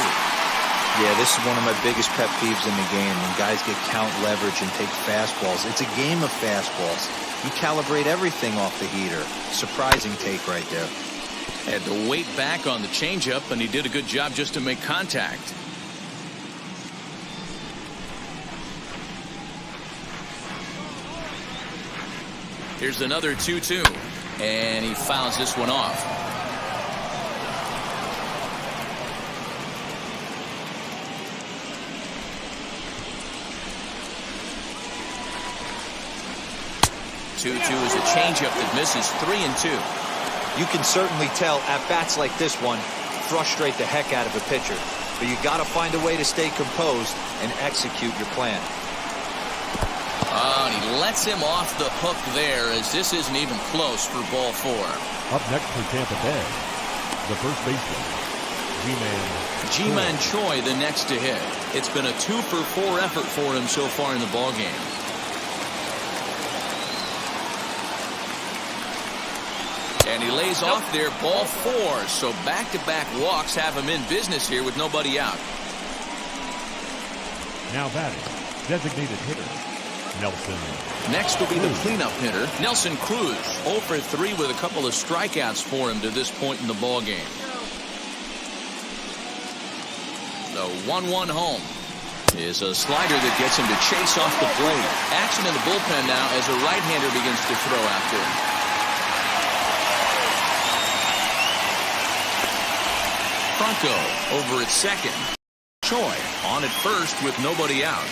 Yeah, this is one of my biggest pet peeves in the game, when guys get count leverage and take fastballs. It's a game of fastballs. You calibrate everything off the heater. Surprising take right there. Had to wait back on the changeup, and he did a good job just to make contact. Here's another 2-2, and he fouls this one off. Two is a changeup that misses. 3-2. You can certainly tell at bats like this one frustrate the heck out of a pitcher, but you got to find a way to stay composed and execute your plan. Oh, and he lets him off the hook there, as this isn't even close for ball 4. Up next for Tampa Bay, the first baseman, Ji-Man Choi, the next to hit. It's been a 2-for-4 effort for him so far in the ball game. And he lays off there, ball 4. So back-to-back walks have him in business here with nobody out. Now batting, designated hitter, Nelson. Next will be the cleanup hitter, Nelson Cruz. 0 for 3 with a couple of strikeouts for him to this point in the ball game. The 1-1 home is a slider that gets him to chase off the plate. Action in the bullpen now as a right-hander begins to throw out there. Franco over at second. Choi on at first with nobody out.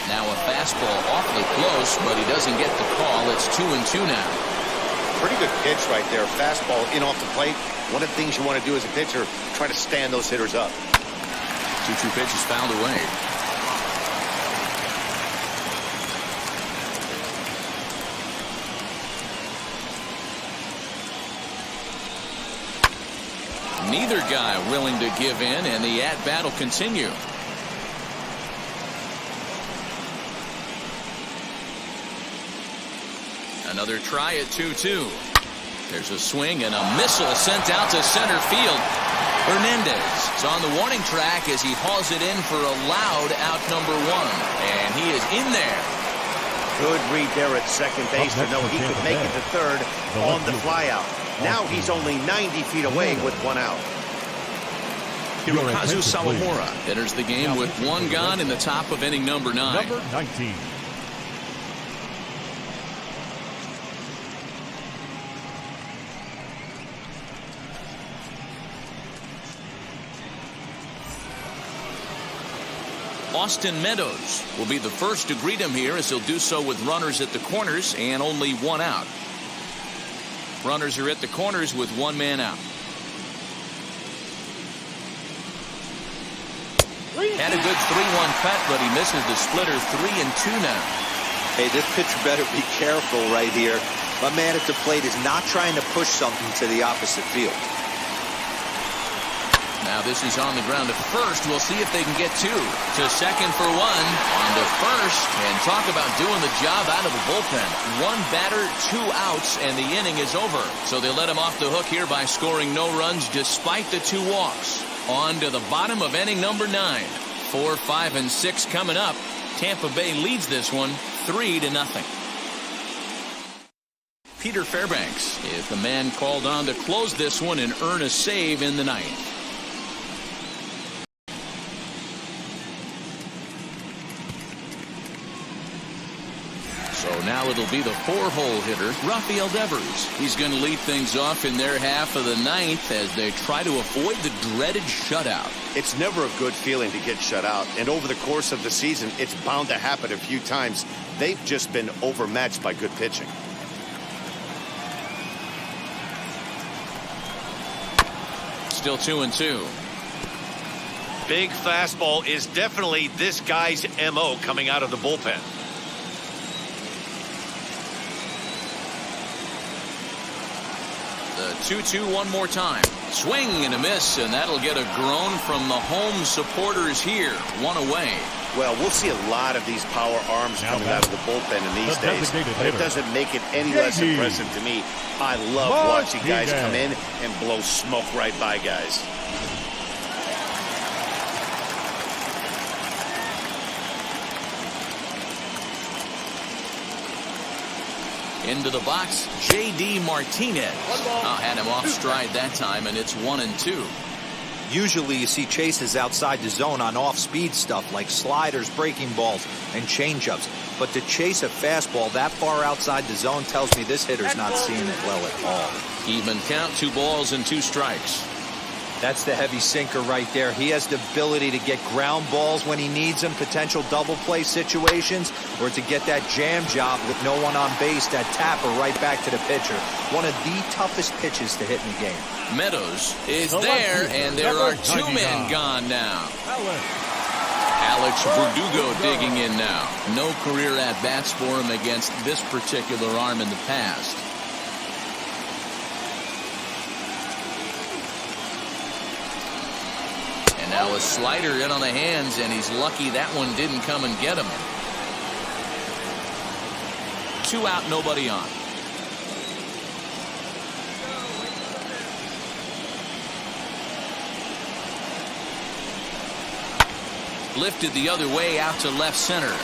Now a fastball awfully close, but he doesn't get the call. It's 2-2 now. Pretty good pitch right there. Fastball in off the plate. One of the things you want to do as a pitcher, try to stand those hitters up. 2-2 pitch is fouled away. Neither guy willing to give in, and the at-bat will continue. Another try at 2-2. There's a swing and a missile sent out to center field. Hernandez is on the warning track as he hauls it in for a loud out number 1. And he is in there. Good read there at second base to know he could make it to third on the flyout. Now he's only 90 feet away with 1 out. Hirokazu Sawamura enters the game with 1 gone in the top of inning number 9. Number 19. Austin Meadows will be the first to greet him here, as he'll do so with runners at the corners and only 1 out. Runners are at the corners with 1 man out. Had a good 3-1 cut, but he misses the splitter. 3-2 now. Hey, this pitcher better be careful right here. My man at the plate is not trying to push something to the opposite field. Now this is on the ground to first. We'll see if they can get 2. To second for 1. On to first. And talk about doing the job out of the bullpen. 1 batter, 2 outs, and the inning is over. So they let him off the hook here by scoring no runs despite the 2 walks. On to the bottom of inning number 9. 4, 5, and 6 coming up. Tampa Bay leads this one 3-0. Peter Fairbanks is the man called on to close this one and earn a save in the 9th. So now it'll be the 4-hole hitter, Rafael Devers. He's going to lead things off in their half of the 9th as they try to avoid the dreaded shutout. It's never a good feeling to get shut out, and over the course of the season, it's bound to happen a few times. They've just been overmatched by good pitching. Still 2-2. Big fastball is definitely this guy's MO coming out of the bullpen. The 2-2 one more time. Swing and a miss, and that'll get a groan from the home supporters here. 1 away. Well, we'll see a lot of these power arms coming out of the bullpen in these days. But it doesn't make it any less impressive to me. I love watching guys come in and blow smoke right by guys. Into the box, J.D. Martinez. Had him off stride that time, and it's 1-2. Usually you see chases outside the zone on off-speed stuff like sliders, breaking balls, and changeups. But to chase a fastball that far outside the zone tells me this hitter's not seeing it well at all. Even count, 2 balls and 2 strikes. That's the heavy sinker right there. He has the ability to get ground balls when he needs them, potential double play situations, or to get that jam job with no one on base, that tapper right back to the pitcher. One of the toughest pitches to hit in the game. Meadows is there, and there are 2 men gone now. Alex Verdugo digging in now. No career at-bats for him against this particular arm in the past. And now a slider in on the hands, and he's lucky that one didn't come and get him. 2 out, nobody on. Lifted the other way out to left center.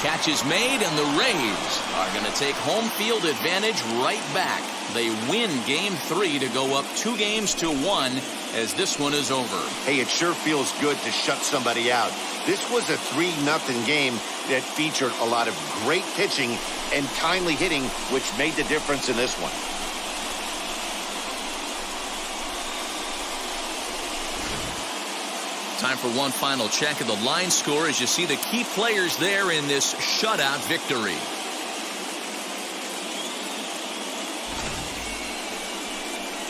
Catch is made, and the Rays are going to take home field advantage right back. They win Game 3 to go up 2-1 as this one is over. Hey, it sure feels good to shut somebody out. This was a 3-0 game that featured a lot of great pitching and timely hitting, which made the difference in this one. Time for one final check of the line score as you see the key players there in this shutout victory.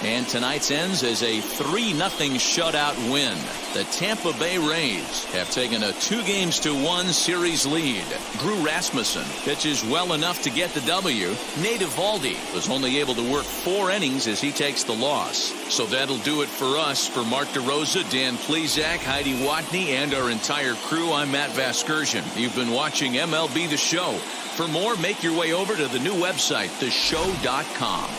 And tonight's ends as a 3-0 shutout win. The Tampa Bay Rays have taken a 2-1 series lead. Drew Rasmussen pitches well enough to get the W. Nate Eovaldi was only able to work 4 innings as he takes the loss. So that'll do it for us. For Mark DeRosa, Dan Plesac, Heidi Watney, and our entire crew, I'm Matt Vasgersian. You've been watching MLB The Show. For more, make your way over to the new website, theshow.com.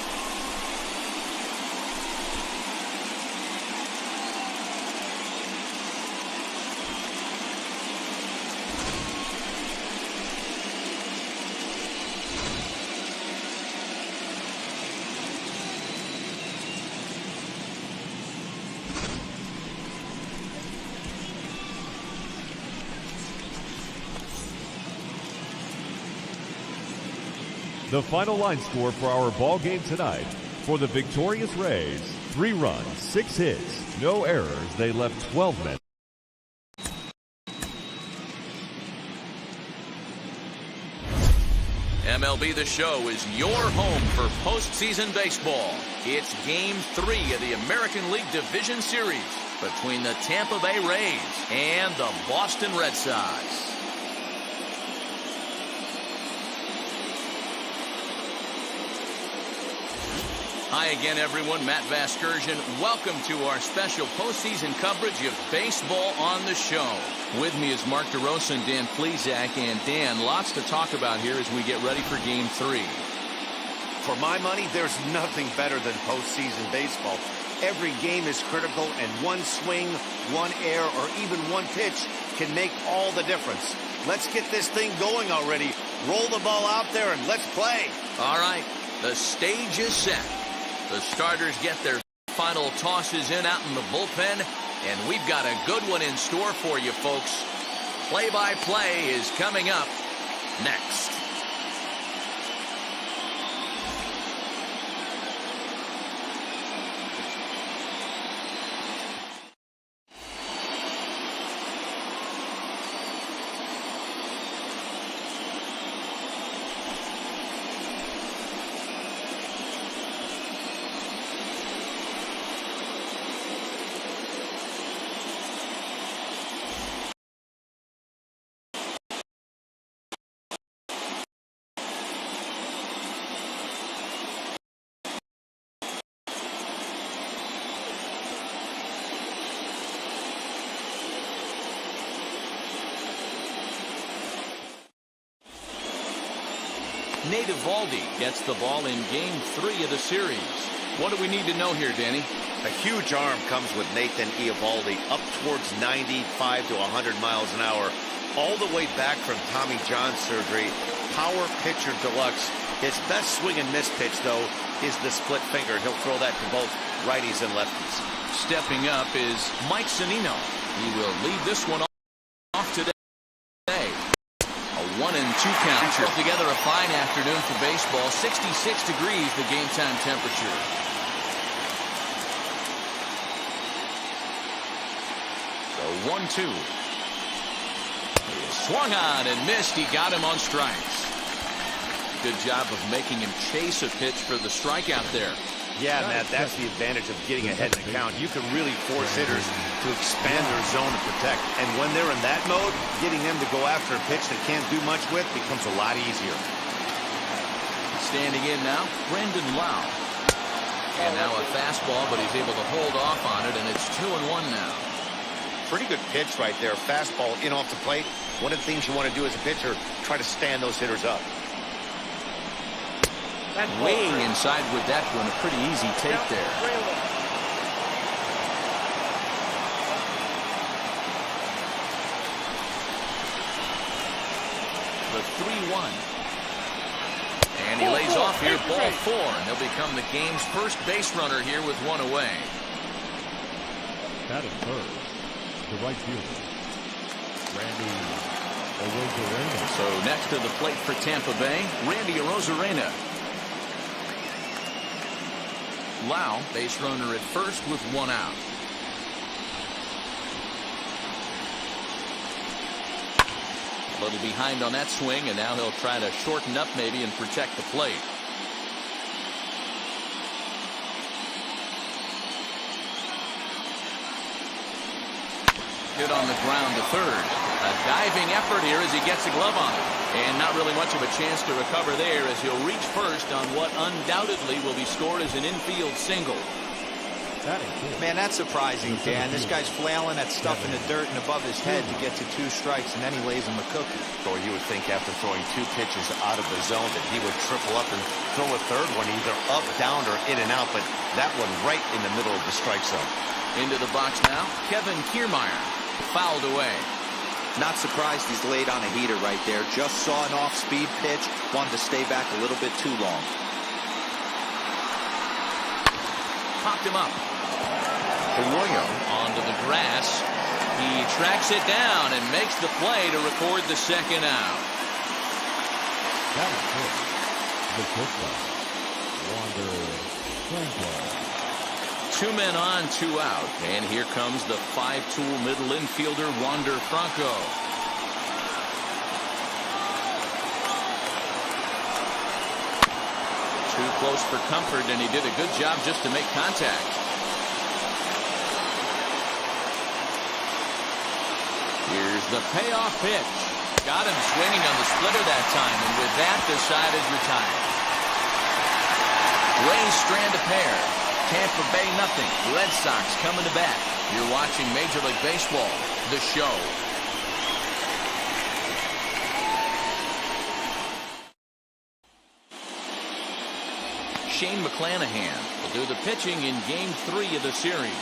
The final line score for our ball game tonight: for the victorious Rays, 3 runs, 6 hits, no errors. They left 12 men. MLB The Show is your home for postseason baseball. It's Game 3 of the American League Division Series between the Tampa Bay Rays and the Boston Red Sox. Hi again, everyone. Matt Vasgersian. Welcome to our special postseason coverage of baseball on the show. With me is Mark DeRosa and Dan Plesac. And Dan, lots to talk about here as we get ready for Game 3. For my money, there's nothing better than postseason baseball. Every game is critical, and one swing, one error, or even one pitch can make all the difference. Let's get this thing going already. Roll the ball out there and let's play. All right, the stage is set. The starters get their final tosses in out in the bullpen, and we've got a good one in store for you, folks. Play-by-play is coming up next. Nate Eovaldi gets the ball in Game 3 of the series. What do we need to know here, Danny? A huge arm comes with Nathan Eovaldi, up towards 95 to 100 miles an hour, all the way back from Tommy John surgery. Power pitcher deluxe. His best swing and miss pitch, though, is the split finger. He'll throw that to both righties and lefties. Stepping up is Mike Zunino. He will lead this one off today. 1-2 count. Put together a fine afternoon for baseball. 66 degrees the game time temperature. So 1-2. He swung on and missed. He got him on strikes. Good job of making him chase a pitch for the strikeout there. Yeah, Matt, that's the advantage of getting ahead in the count. You can really force hitters to expand their zone to protect. And when they're in that mode, getting them to go after a pitch they can't do much with becomes a lot easier. Standing in now, Brendan Lau. And now a fastball, but he's able to hold off on it, and it's 2-1 now. Pretty good pitch right there. Fastball in off the plate. One of the things you want to do as a pitcher, try to stand those hitters up. Weighing inside with that one, a pretty easy take there. The 3-1. And he lays off here, ball 4. And he'll become the game's first base runner here with one away. Batting third, the right fielder, Randy Arozarena. So next to the plate for Tampa Bay, Randy Arozarena. Lau, base runner at first with 1 out. A little behind on that swing, and now he'll try to shorten up maybe and protect the plate. Hit on the ground to third. A diving effort here as he gets a glove on it. And not really much of a chance to recover there as he'll reach first on what undoubtedly will be scored as an infield single. Man, that's surprising, Dan. This guy's flailing that stuff in the dirt and above his head to get to 2 strikes, and then he lays him a cookie. Or you would think after throwing 2 pitches out of the zone that he would triple up and throw a third one either up, down, or in and out, but that one right in the middle of the strike zone. Into the box now, Kevin Kiermaier. Fouled away. Not surprised he's laid on a heater right there. Just saw an off-speed pitch. Wanted to stay back a little bit too long. Popped him up. Arroyo onto the grass. He tracks it down and makes the play to record the second out. That is good. The pitch. Wander Franco. 2 men on, 2 out. And here comes the 5-tool middle infielder, Wander Franco. Too close for comfort, and he did a good job just to make contact. Here's the payoff pitch. Got him swinging on the splitter that time, and with that, the side is retired. Rays strand a pair. Tampa Bay nothing. Red Sox coming to bat. You're watching Major League Baseball, the show. Shane McClanahan will do the pitching in Game 3 of the series.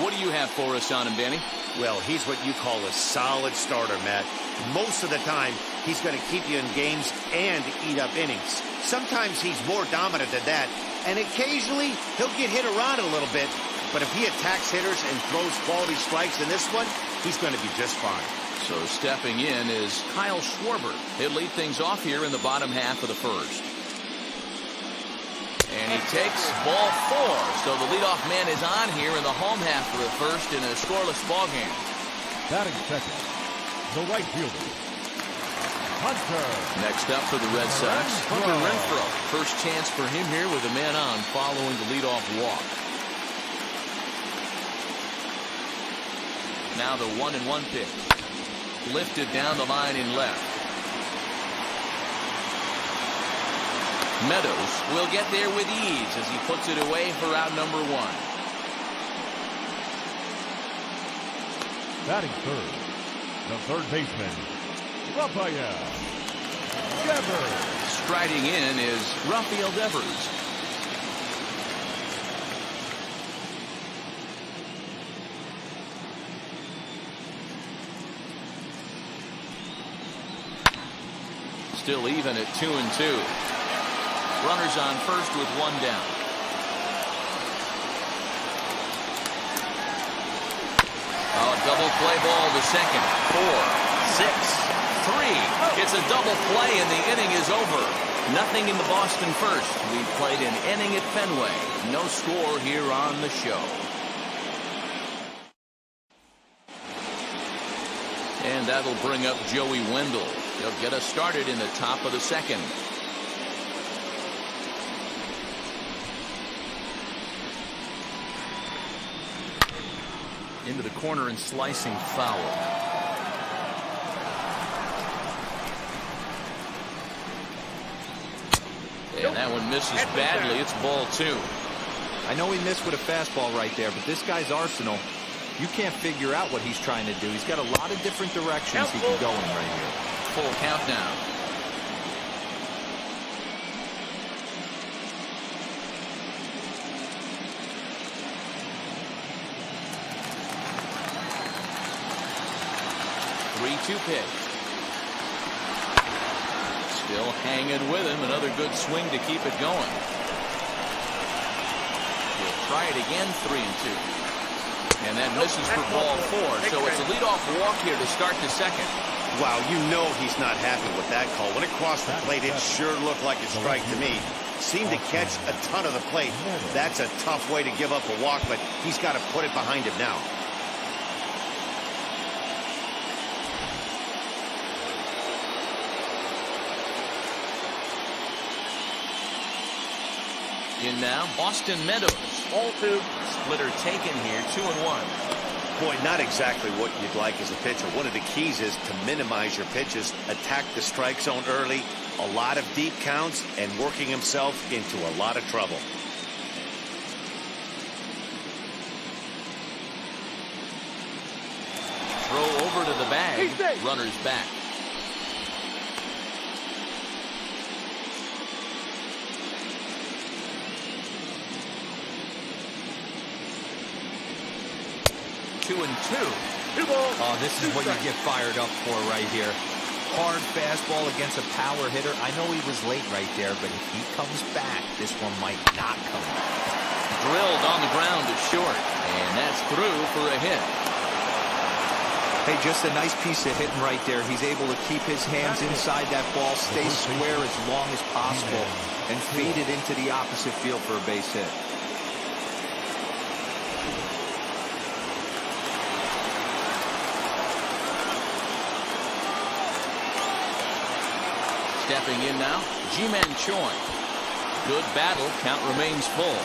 What do you have for us on him, Danny? Well, he's what you call a solid starter, Matt. Most of the time, he's going to keep you in games and eat up innings. Sometimes he's more dominant than that, and occasionally he'll get hit around a little bit. But if he attacks hitters and throws quality strikes in this one, he's going to be just fine. So stepping in is Kyle Schwarber. He'll lead things off here in the bottom half of the first. And he takes ball 4. So the leadoff man is on here in the home half of the first in a scoreless ball game. Batting second, the right fielder, Hunter. Next up for the Red Sox, Hunter Renfroe. First chance for him here with a man on following the leadoff walk. Now the 1-1 pitch. Lifted down the line in left. Meadows will get there with ease as he puts it away for out number 1. Batting third, the third baseman, Rafael Devers. Striding in is Rafael Devers. Still even at 2-2. Runners on first with 1 down. Oh, double play ball to second. 4, 6, 3. It's a double play and the inning is over. Nothing in the Boston first. We played an inning at Fenway. No score here on the show. And that'll bring up Joey Wendell. He'll get us started in the top of the second. Into the corner and slicing foul. And that one misses badly. It's ball 2. I know he missed with a fastball right there, but this guy's arsenal, you can't figure out what he's trying to do. He's got a lot of different directions he can go in right here. Full count now. Pitch. Still hanging with him. Another good swing to keep it going. He'll try it again. 3-2. And that misses for ball 4. So it's a leadoff walk here to start the second. Wow, you know he's not happy with that call. When it crossed the plate, it sure looked like a strike to me. Seemed to catch a ton of the plate. That's a tough way to give up a walk, but he's got to put it behind him now. In now, Austin Meadows. All 2. Splitter taken here, 2-1. Boy, not exactly what you'd like as a pitcher. One of the keys is to minimize your pitches, attack the strike zone early, a lot of deep counts, and working himself into a lot of trouble. Throw over to the bag. Runners back. Two and two. Oh, this is what you get fired up for right here. Hard fastball against a power hitter. I know he was late right there, but if he comes back, this one might not come back. Drilled on the ground to short, and that's through for a hit. Hey, just a nice piece of hitting right there. He's able to keep his hands inside that ball, stay square as long as possible, and feed it into the opposite field for a base hit. Stepping in now, Ji-Man Choi. Good battle. Count remains full.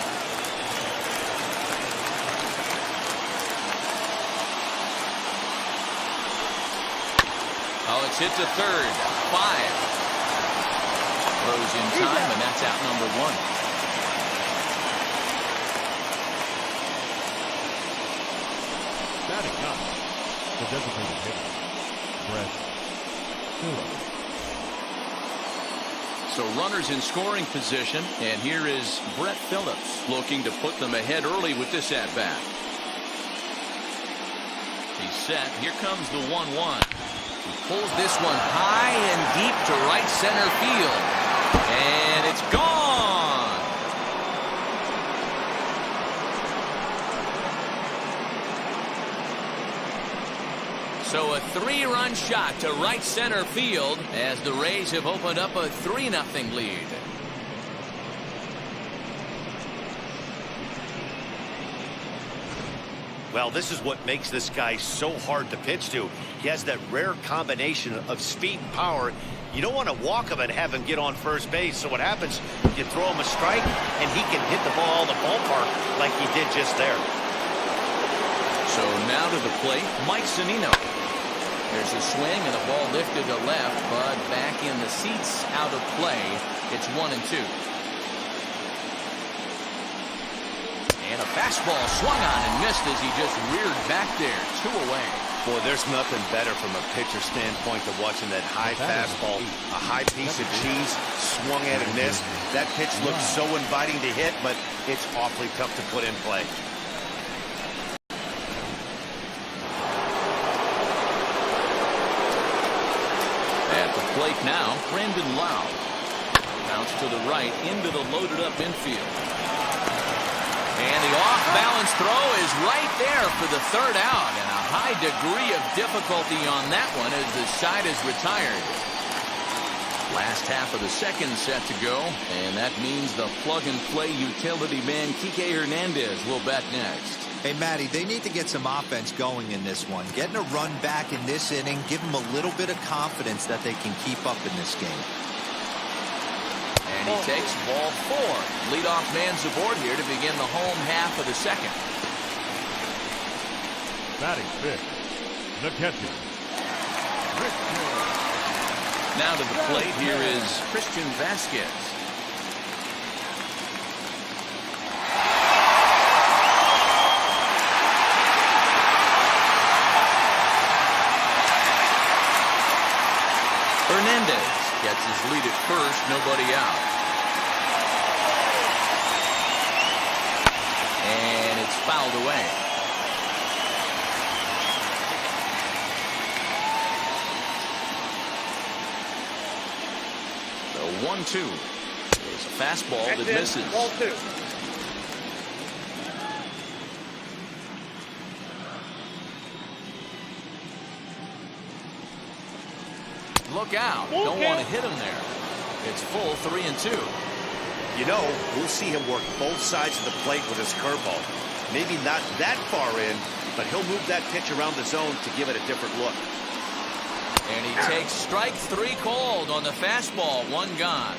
Oh, it's hit to third. 5. Throws in time, and that's out number 1. Batting up, the designated hitter, Brett. So runners in scoring position, and here is Brett Phillips looking to put them ahead early with this at-bat. He's set. Here comes the 1-1. He pulls this one high and deep to right center field, and it's gone. So a 3-run shot to right center field as the Rays have opened up a 3-0 lead. Well, this is what makes this guy so hard to pitch to. He has that rare combination of speed and power. You don't want to walk him and have him get on first base. So what happens, you throw him a strike, and he can hit the ball in the ballpark like he did just there. So now to the plate, Mike Zunino. There's a swing and a ball lifted to left, but back in the seats, out of play. It's 1-2. And a fastball swung on and missed as he just reared back there. 2 away. Boy, there's nothing better from a pitcher standpoint than watching that high fastball, a high piece of cheese, swung at and missed. That pitch looks so inviting to hit, but it's awfully tough to put in play. Plate now, Brandon Lau. Bounce to the right, into the loaded-up infield. And the off-balance throw is right there for the 3rd out. And a high degree of difficulty on that one as the side is retired. Last half of the 2nd set to go, and that means the plug-and-play utility man Kike Hernandez will bat next. Hey, Matty, they need to get some offense going in this one. Getting a run back in this inning, give them a little bit of confidence that they can keep up in this game. And he takes ball 4. Leadoff man's aboard here to begin the home half of the 2nd. Batting 5th, the catcher, Now to the plate, here is Christian Vasquez. Hernandez gets his lead at first, nobody out. And it's fouled away. The 1-2 is a fastball that misses. Ball 2. Look out. Don't want to hit him there. It's full 3-2. You know, we'll see him work both sides of the plate with his curveball. Maybe not that far in, but he'll move that pitch around the zone to give it a different look. And he takes strike 3 called on the fastball. 1 gone.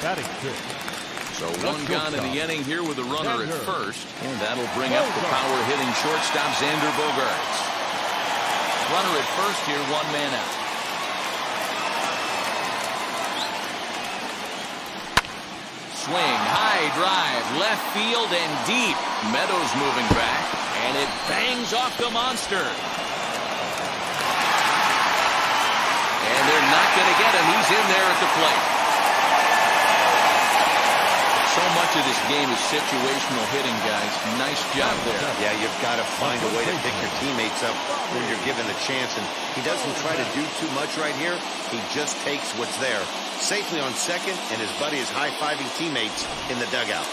batting 5th, So one gone in the inning here with a runner at first. And that'll bring up the power-hitting shortstop, Xander Bogaerts. Runner at first here, one man out. Swing, high drive, left field and deep. Meadows moving back, and it bangs off the monster. And they're not going to get him. He's in there at the plate. So much of this game is situational hitting, guys. Nice job there. Yeah, you've got to find a way to pick your teammates up when you're given the chance. And he doesn't try to do too much right here. He just takes what's there. Safely on second, and his buddy is high-fiving teammates in the dugout.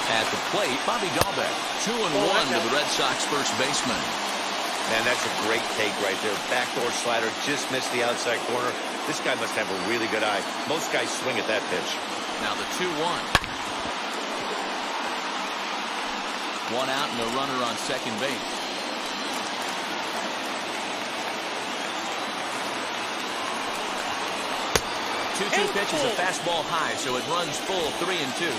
At the plate, Bobby Dahlbeck. 2-1 to the Red Sox first baseman. Man, that's a great take right there. Backdoor slider, just missed the outside corner. This guy must have a really good eye. Most guys swing at that pitch. Now the 2-1. One out and a runner on second base. 2-2 pitch is a fastball high, so it runs full 3-2.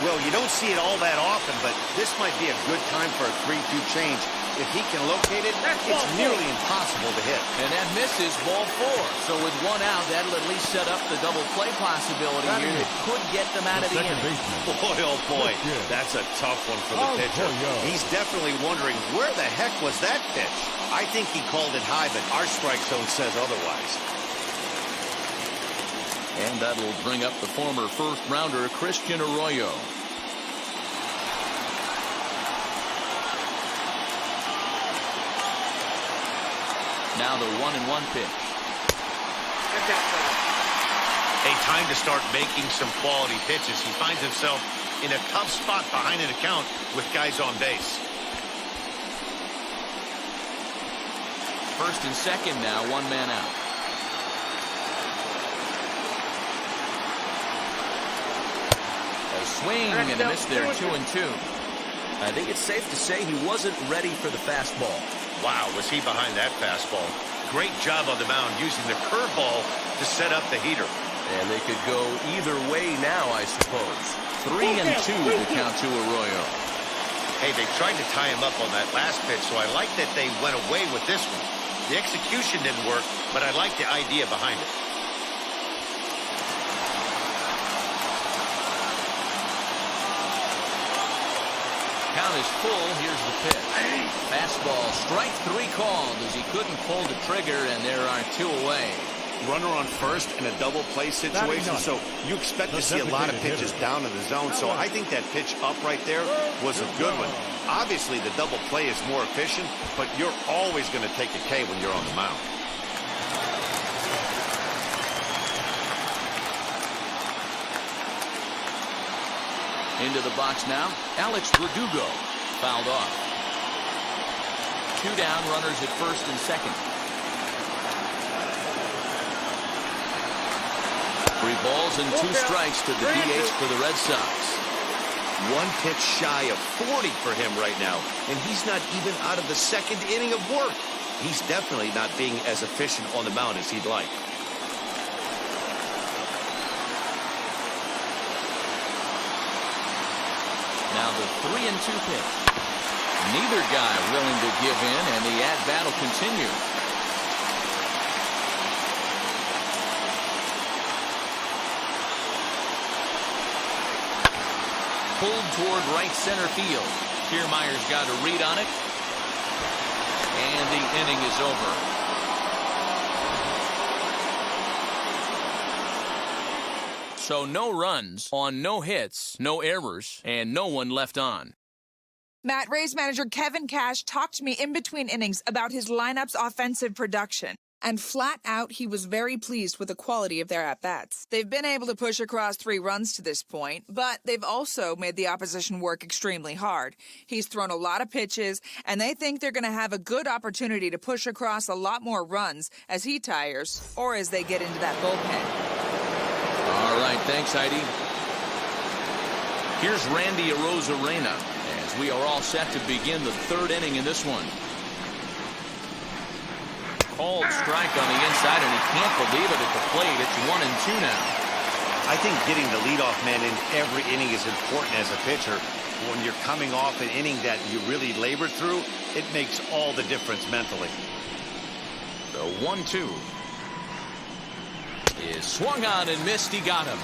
Well, you don't see it all that often, but this might be a good time for a 3-2 change. If he can locate it, it's nearly impossible to hit. And that misses ball 4. So with one out, that'll at least set up the double play possibility here that could get them out of the inning. Boy, oh boy, that's a tough one for the pitcher. He's definitely wondering, where the heck was that pitch? I think he called it high, but our strike zone says otherwise. And that'll bring up the former first-rounder, Christian Arroyo. Now the 1-1 pitch. A time to start making some quality pitches. He finds himself in a tough spot behind an account with guys on base. First and second now, one man out. A swing and a miss there, 2-2. I think it's safe to say he wasn't ready for the fastball. Wow, was he behind that fastball. Great job on the mound using the curveball to set up the heater. And they could go either way now, I suppose. 3-2 to count to Arroyo. Hey, they tried to tie him up on that last pitch, so I like that they went away with this one. The execution didn't work, but I like the idea behind it. Count is full. Here's the pitch. Fastball, strike 3 called as he couldn't pull the trigger, and there are 2 away. Runner on first in a double play situation, so you expect to see a lot of pitches down in the zone. So I think that pitch up right there was a good one. Obviously, the double play is more efficient, but you're always going to take a K when you're on the mound. Into the box now, Alex Verdugo, fouled off. 2 down, runners at first and second. 3 balls and 2 strikes to the DH for the Red Sox. 1 pitch shy of 40 for him right now, and he's not even out of the second inning of work. He's definitely not being as efficient on the mound as he'd like. Now the 3-2 pitch. Neither guy willing to give in, and the at-bat will continue. Pulled toward right center field. Kiermaier's got a read on it. And the inning is over. So no runs on no hits, no errors, and no one left on. Matt, Rays manager Kevin Cash talked to me in between innings about his lineup's offensive production. And flat out, he was very pleased with the quality of their at-bats. They've been able to push across 3 runs to this point, but they've also made the opposition work extremely hard. He's thrown a lot of pitches, and they think they're going to have a good opportunity to push across a lot more runs as he tires or as they get into that bullpen. All right, thanks, Heidi. Here's Randy Arozarena as we are all set to begin the 3rd inning in this one. Called strike on the inside, and he can't believe it at the plate. It's 1-2 now. I think getting the leadoff man in every inning is important as a pitcher. When you're coming off an inning that you really labored through, it makes all the difference mentally. The 1-2 is swung on and missed. He got him.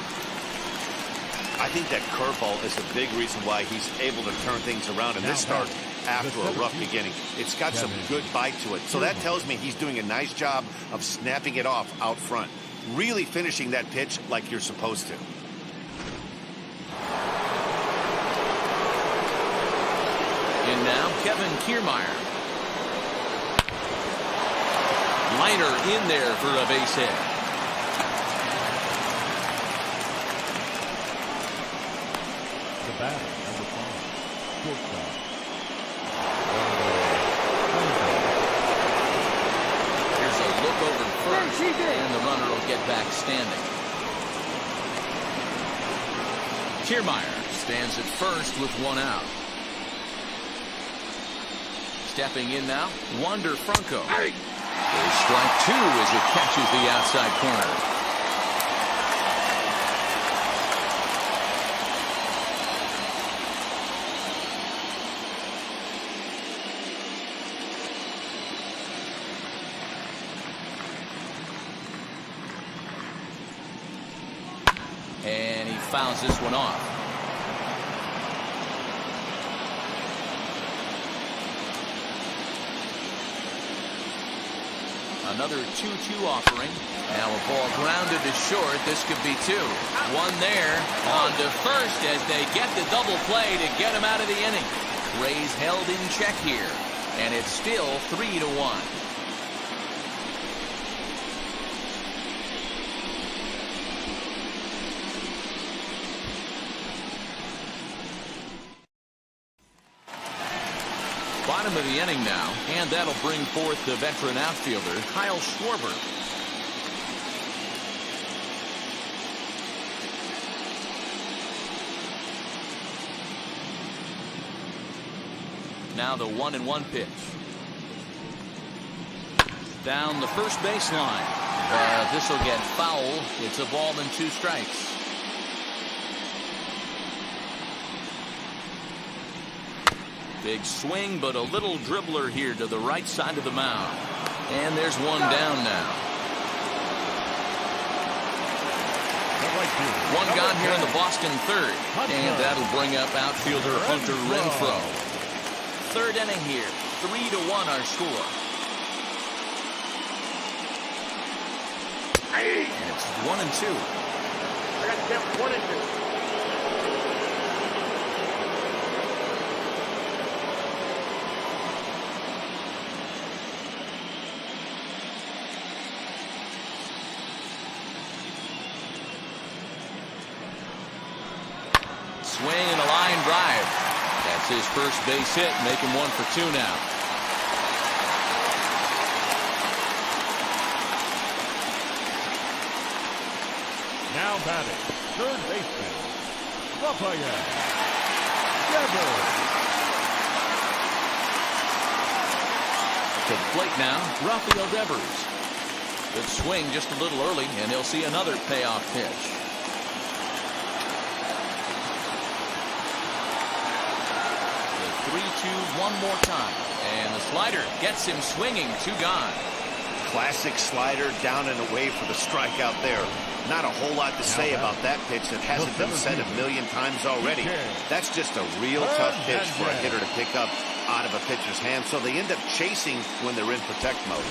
I think that curveball is a big reason why he's able to turn things around in this start after a rough beginning. It's got some good bite to it. So that tells me he's doing a nice job of snapping it off out front. Really finishing that pitch like you're supposed to. And now Kevin Kiermaier. Liner in there for a base hit. The batter, number 5, shortstop. Here's a look over first, and the runner will get back standing. Kiermaier stands at first with 1 out. Stepping in now, Wander Franco. There's strike 2 as it catches the outside corner. And he fouls this one off. Another 2-2 offering. Now a ball grounded to short. This could be 2. 1 there. On to first as they get the double play to get him out of the inning. Rays held in check here. And it's still 3-1. Bottom of the inning now, and that'll bring forth the veteran outfielder, Kyle Schwarber. Now the 1-1 pitch. Down the first baseline. This will get foul. It's a ball and 2 strikes. Big swing, but a little dribbler here to the right side of the mound. And there's 1 down now. 1 gone here in the Boston third. And that'll bring up outfielder Hunter Renfroe. Third inning here. 3-1 our score. And it's 1-2. I got to 1-2. Swing and a line drive. That's his first base hit, making 1 for 2 now. Now batting, third baseman, Rafael Devers. To the plate now, Rafael Devers. Good swing just a little early, and he'll see another payoff pitch. The 3-2 one more time, and the slider gets him swinging. 2 gone. Classic slider down and away for the strikeout there. Not a whole lot to say about that pitch that hasn't been said a million times already. That's just a real tough pitch for a hitter to pick up out of a pitcher's hand, so they end up chasing when they're in protect mode.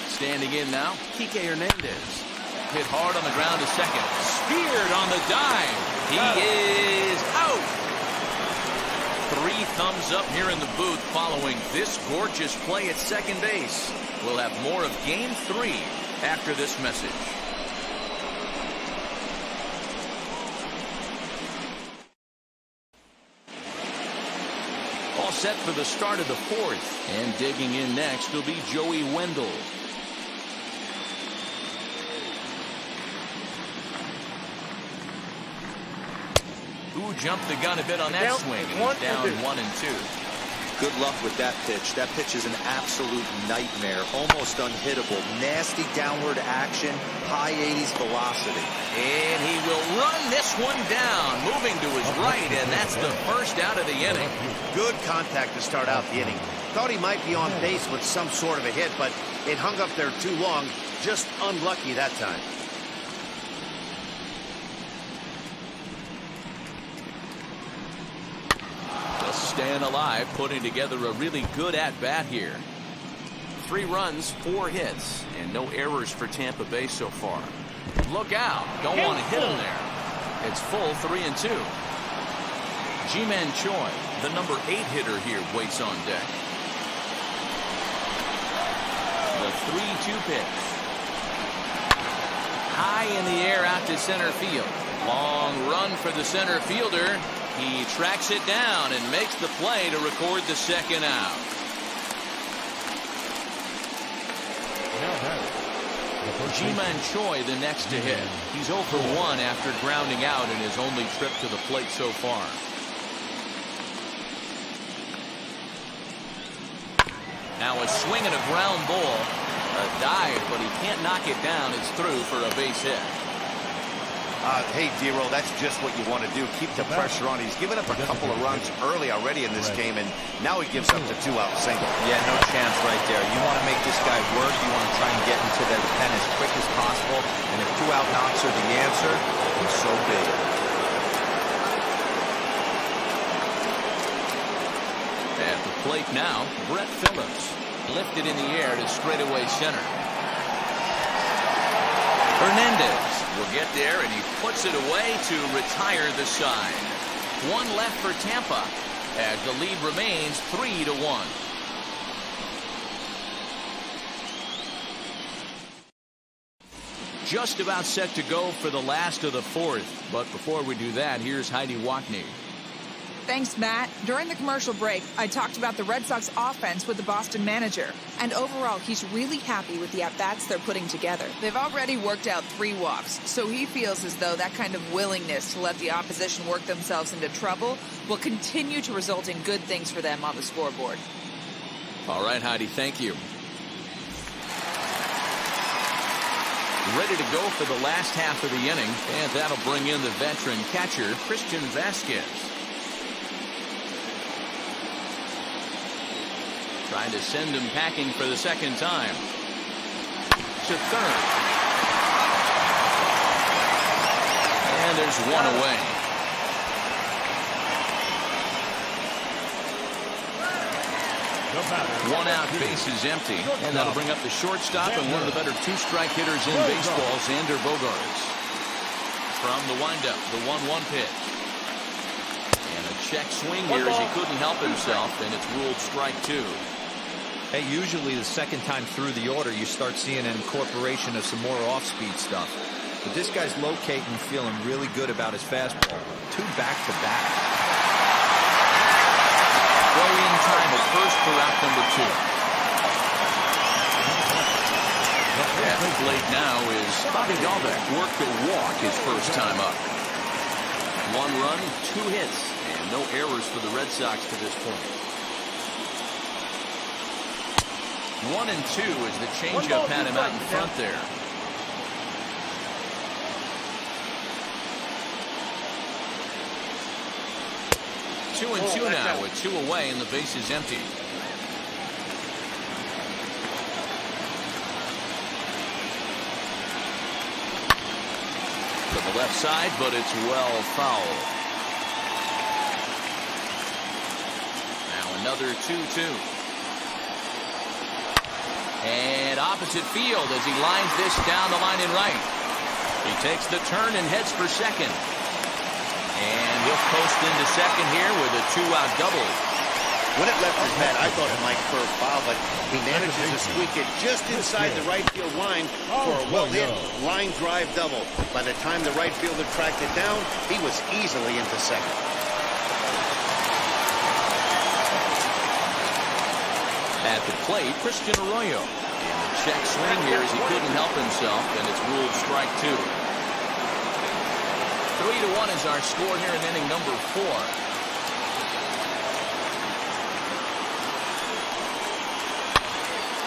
Standing in now, Kike Hernandez. Hit hard on the ground to second. Speared on the dive. He is out. 3 thumbs up here in the booth following this gorgeous play at second base. We'll have more of Game 3 after this message. All set for the start of the 4th. And digging in next will be Joey Wendell. jumped the gun a bit on that swing, and he's down 1-2. Good luck with that pitch. That pitch is an absolute nightmare. Almost unhittable. Nasty downward action. High 80s velocity. And he will run this one down. Moving to his right, and that's the first out of the inning. Good contact to start out the inning. Thought he might be on base with some sort of a hit, but it hung up there too long. Just unlucky that time. Staying alive, putting together a really good at-bat here. 3 runs, 4 hits, and no errors for Tampa Bay so far. Look out. Don't want to hit him there. It's full 3-2. Ji-Man Choi, the number 8 hitter here, waits on deck. The 3-2 pitch. High in the air out to center field. Long run for the center fielder. He tracks it down and makes the play to record the second out. Ji-Man Choi the next to hit. He's 0 for 1 after grounding out in his only trip to the plate so far. Now a swing and a ground ball. A dive, but he can't knock it down. It's through for a base hit. Hey, D-Roll, that's just what you want to do. Keep the pressure on. He's given up a couple of runs early already in this game, and now he gives up the 2-out single. Yeah, no chance right there. You want to make this guy work. You want to try and get into that pen as quick as possible. And if 2-out knocks are the answer, then so be it. At the plate now, Brett Phillips. Lifted in the air to straightaway center. Hernandez will get there, and he puts it away to retire the side. 1 left for Tampa as the lead remains 3-1. Just about set to go for the last of the 4th. But before we do that, here's Heidi Watney. Thanks, Matt. During the commercial break, I talked about the Red Sox offense with the Boston manager. And overall, he's really happy with the at-bats they're putting together. They've already worked out 3 walks, so he feels as though that kind of willingness to let the opposition work themselves into trouble will continue to result in good things for them on the scoreboard. All right, Heidi, thank you. Ready to go for the last half of the inning, and that'll bring in the veteran catcher, Christian Vasquez. Trying to send him packing for the second time. To third. And there's 1 away. One out, base is empty. And that'll bring up the shortstop and one of the better 2-strike hitters in baseball, Xander Bogaerts. From the windup, the 1-1 pitch. And a check swing here as he couldn't help himself, and it's ruled strike 2. Hey, usually the second time through the order, you start seeing an incorporation of some more off-speed stuff. But this guy's locating, feeling really good about his fastball. 2 back-to-back. Throw in time at first for out number 2. At the plate now is Bobby Dalbec. Worked a walk his first time up. 1 run, 2 hits, and no errors for the Red Sox to this point. 1-2 as the changeup had him out in front there. Two and two now with 2 away and the base is empty. To the left side, but it's well fouled. Now another 2-2. And opposite field as he lines this down the line in right. He takes the turn and heads for second. And he'll post into second here with a 2-out double. When it left his bat, I thought it might curve foul, but he manages to squeak it just inside the right field line for a well-hit line drive double. By the time the right fielder tracked it down, he was easily into second. At the plate, Christian Arroyo. And the check swing here as he couldn't help himself, and it's ruled strike 2. 3-1 is our score here in inning number 4.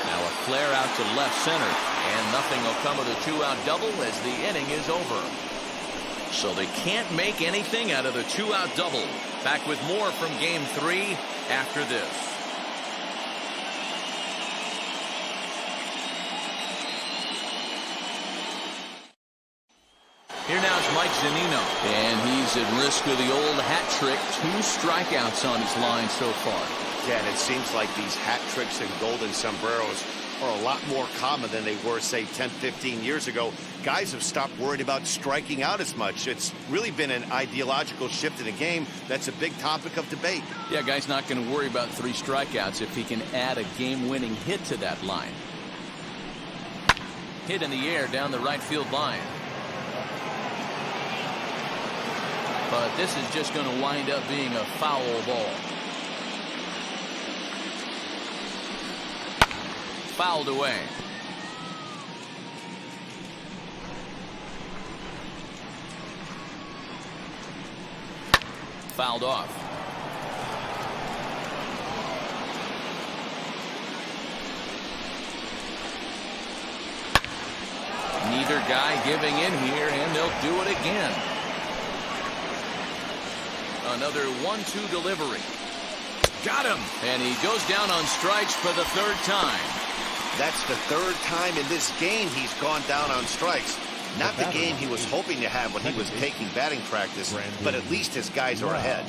Now a flare out to left center, and nothing will come of the 2-out double as the inning is over. So they can't make anything out of the 2-out double. Back with more from Game 3 after this. Here now is Mike Zunino, and he's at risk of the old hat trick. 2 strikeouts on his line so far. Yeah, and it seems like these hat tricks and golden sombreros are a lot more common than they were, say, 10, 15 years ago. Guys have stopped worrying about striking out as much. It's really been an ideological shift in the game that's a big topic of debate. Yeah, guy's not going to worry about 3 strikeouts if he can add a game-winning hit to that line. Hit in the air down the right field line. But this is just going to wind up being a foul ball. Fouled away. Fouled off. Neither guy giving in here, and they'll do it again. Another 1-2 delivery. Got him. And he goes down on strikes for the 3rd time. That's the 3rd time in this game he's gone down on strikes. Not the game he was hoping to have when he was taking batting practice, but at least his guys are ahead.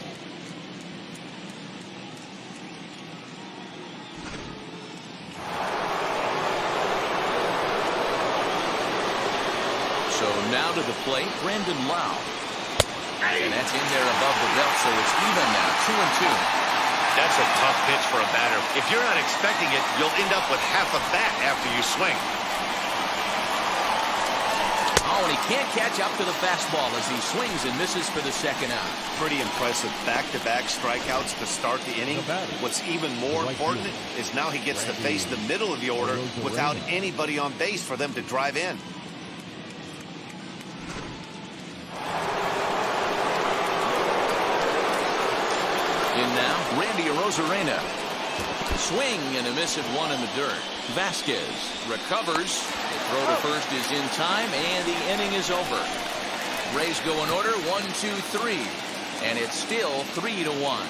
So now to the plate, Brandon Lau. And that's in there above the belt, so it's even now, 2-2. That's a tough pitch for a batter. If you're not expecting it, you'll end up with half a bat after you swing. Oh, and he can't catch up to the fastball as he swings and misses for the 2nd out. Pretty impressive back-to-back strikeouts to start the inning. What's even more important is now he gets to face the middle of the order without anybody on base for them to drive in. In now, Randy Arozarena. Swing and a miss at 1 in the dirt. Vasquez recovers. The throw to first is in time, and the inning is over. Rays go in order, 1-2-3, and it's still 3-1.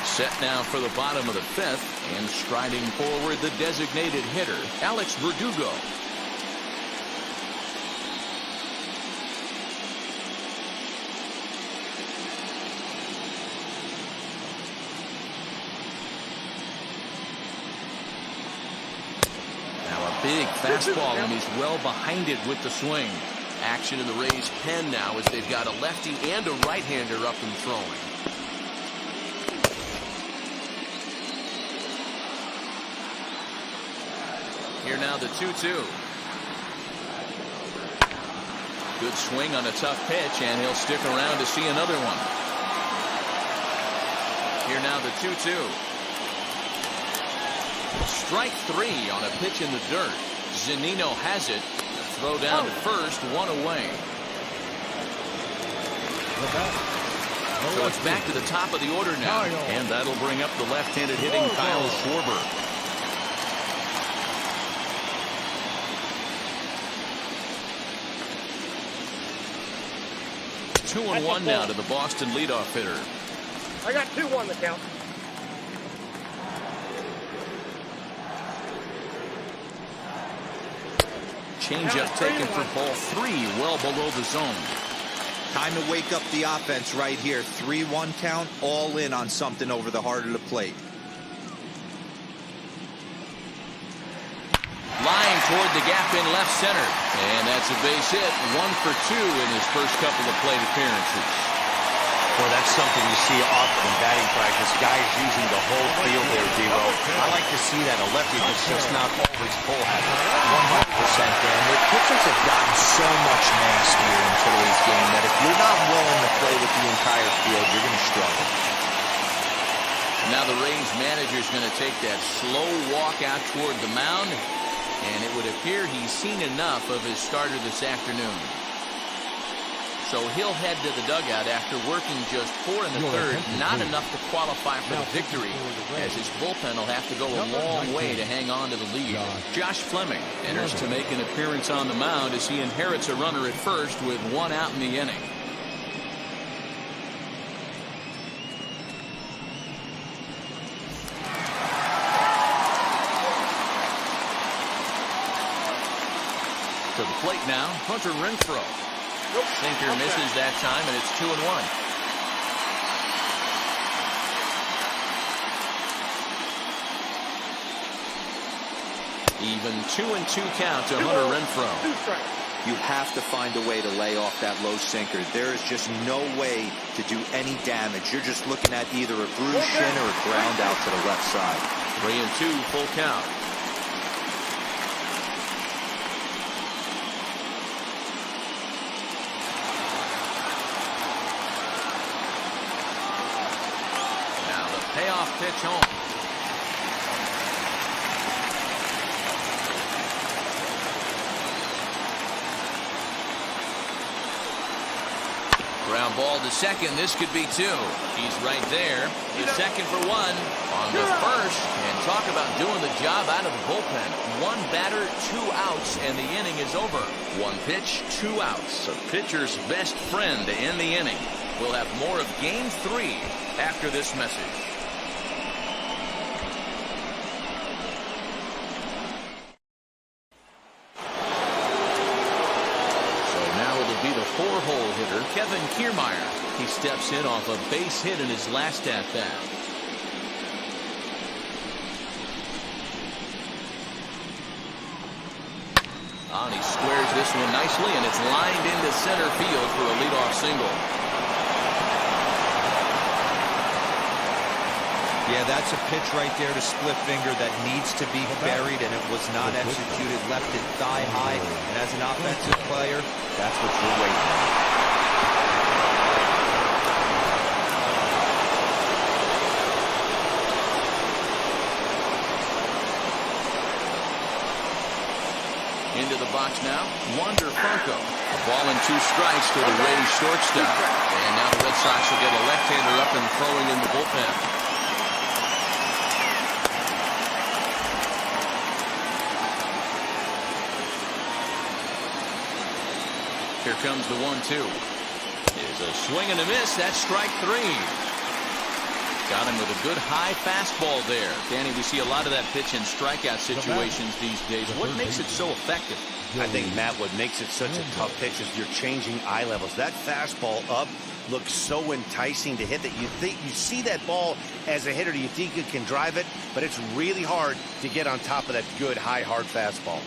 Set now for the bottom of the 5th, and striding forward the designated hitter, Alex Verdugo. Now a big fastball, and he's well behind it with the swing. Action in the Rays' pen now as they've got a lefty and a right-hander up and throwing. Here now the 2-2. Good swing on a tough pitch, and he'll stick around to see another one. Here now the 2-2. Strike 3 on a pitch in the dirt. Zunino has it. The throw down to first, 1 away. So it's back to the top of the order now, and that'll bring up the left-handed hitting Kyle Schwarber. 2-1 now to the Boston leadoff hitter. I got 2-1 the count. Changeup taken for ball 3, well below the zone. Time to wake up the offense right here. 3-1 count, all in on something over the heart of the plate. Line toward the gap in left center. And that's a base hit. 1 for 2 in his first couple of plate appearances. Well, that's something you see often in batting practice. Guys using the whole field there, Dero. I like to see that. A lefty that's just not always full habit. 100%, Dan. The pitchers have gotten so much mass here in today's game that if you're not willing to play with the entire field, you're going to struggle. Now the Rays manager's going to take that slow walk out toward the mound, and it would appear he's seen enough of his starter this afternoon. So he'll head to the dugout after working just 4 in the third, not enough to qualify for the victory, as his bullpen will have to go a long way to hang on to the lead. Josh Fleming enters to make an appearance on the mound as he inherits a runner at first with 1 out in the inning. To the plate now, Hunter Renfroe. Sinker misses that time, and it's 2-1. Even 2-2 count to Hunter Renfroe. You have to find a way to lay off that low sinker. There is just no way to do any damage. You're just looking at either a bruised shin or a ground out to the left side. 3-2, full count. Payoff pitch home. Ground ball to second. This could be 2. He's right there. The second for 1 on the first. And talk about doing the job out of the bullpen. 1 batter, 2 outs, and the inning is over. 1 pitch, 2 outs. A pitcher's best friend to end the inning. We'll have more of Game 3 after this message. Four-hole hitter Kevin Kiermaier. He steps in off a base hit in his last at-bat. And he squares this one nicely, and it's lined into center field for a leadoff single. Yeah, that's a pitch right there to split finger that needs to be buried, and it was not executed. Left it thigh high, and as an offensive player, that's what you're waiting on. Into the box now, Wander Franco. A ball and 2 strikes to the Rays shortstop. And now the Red Sox will get a left-hander up and throwing in the bullpen. Here comes the 1-2. Is a swing and a miss. That's strike 3. Got him with a good high fastball there. Danny, we see a lot of that pitch in strikeout situations these days. What makes it so effective? I think, Matt, what makes it such a tough pitch is you're changing eye levels. That fastball up looks so enticing to hit that you see that ball as a hitter. You think you can drive it, but it's really hard to get on top of that good high hard fastball.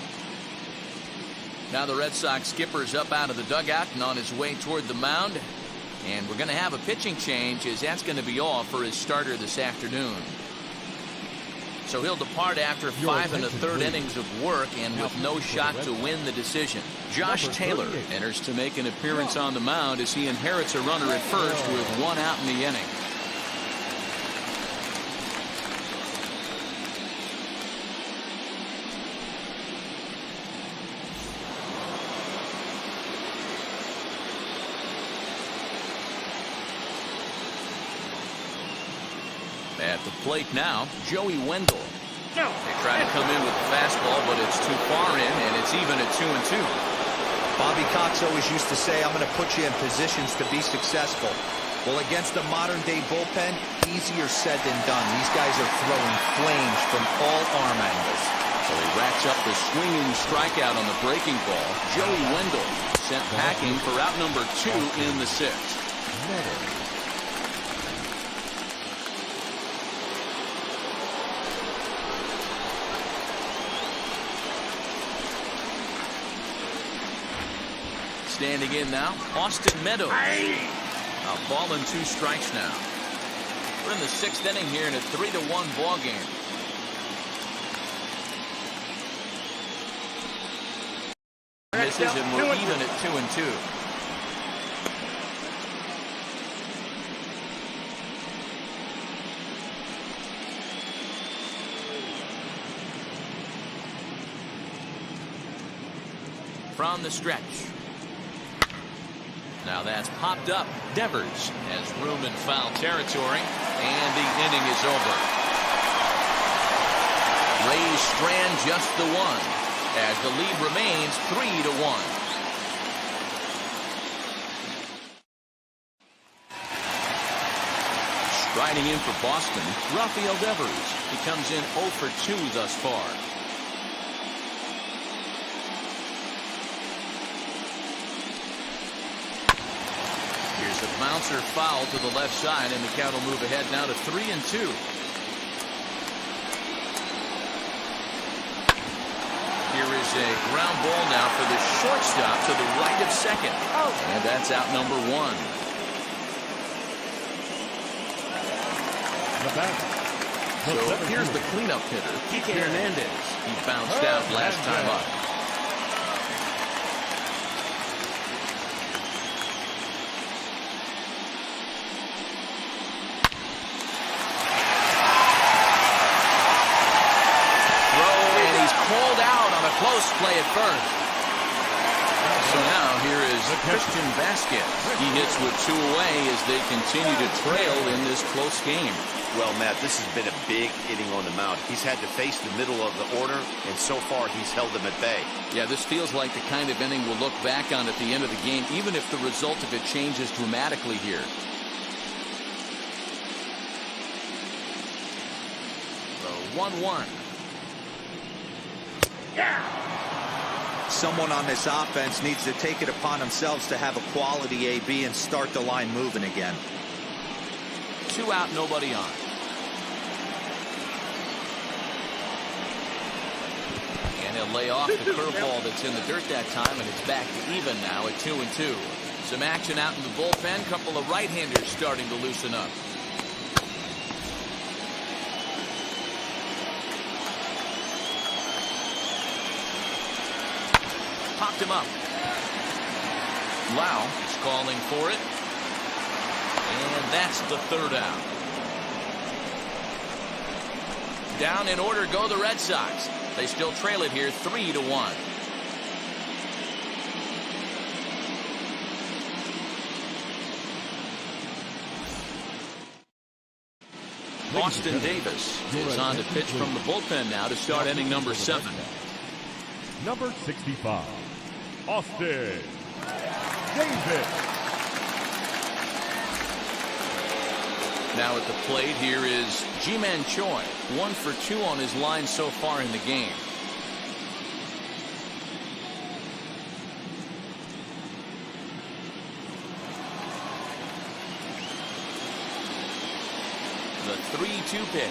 Now the Red Sox skipper's up out of the dugout and on his way toward the mound. And we're going to have a pitching change, as that's going to be all for his starter this afternoon. So he'll depart after 5 1/3 innings of work and with no shot to win the decision. Josh Taylor enters to make an appearance on the mound as he inherits a runner at first with 1 out in the inning. At the plate now, Joey Wendell. They try to come in with the fastball, but it's too far in, and it's even at 2-2. Bobby Cox always used to say, I'm going to put you in positions to be successful. Well, against the modern-day bullpen, easier said than done. These guys are throwing flames from all arm angles. So he racks up the swinging strikeout on the breaking ball. Joey Wendell sent packing for out number 2 in the 6th. Standing in now, Austin Meadows. A ball and 2 strikes now. We're in the 6th inning here in a 3-1 ball game. Misses, and we're even at 2-2. from the stretch. Now that's popped up. Devers has room in foul territory, and the inning is over. Rays strand just the one, as the lead remains 3-1. Striding in for Boston, Rafael Devers. He comes in 0 for 2 thus far. Here's the bouncer foul to the left side, and the count will move ahead now to 3-2. Here is a ground ball now for the shortstop to the right of second. And that's out number 1. So here's the cleanup hitter, Kike Hernandez. He bounced out last time up. Close play at first. So now here is Christian Vasquez. He hits with 2 away as they continue to trail in this close game. Well, Matt, this has been a big inning on the mound. He's had to face the middle of the order, and so far he's held them at bay. Yeah, this feels like the kind of inning we'll look back on at the end of the game, even if the result of it changes dramatically here. So 1-1. Someone on this offense needs to take it upon themselves to have a quality AB and start the line moving again. 2 out, nobody on. And he'll lay off the curveball that's in the dirt that time, and it's back to even now at 2-2. Some action out in the bullpen. Couple of right-handers starting to loosen up. Popped him up. Lau is calling for it. And that's the 3rd out. Down in order go the Red Sox. They still trail it here 3-1. Austin Davis is on to pitch from the bullpen now to start inning number 7. Number 65, Austin Davis. Now at the plate here is Ji-Man Choi. 1 for 2 on his line so far in the game. The 3-2 pitch.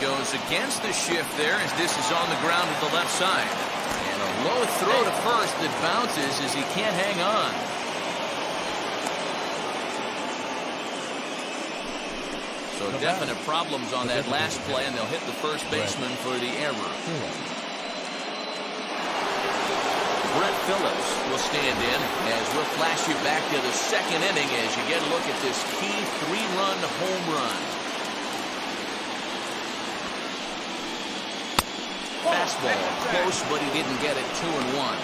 Goes against the shift there as this is on the ground at the left side. And a low throw to first that bounces as he can't hang on. So definite problems on that last play, and they'll hit the first baseman for the error. Brett Phillips will stand in as we'll flash you back to the 2nd inning as you get a look at this key 3-run home run. Fastball close, but he didn't get it. 2-1.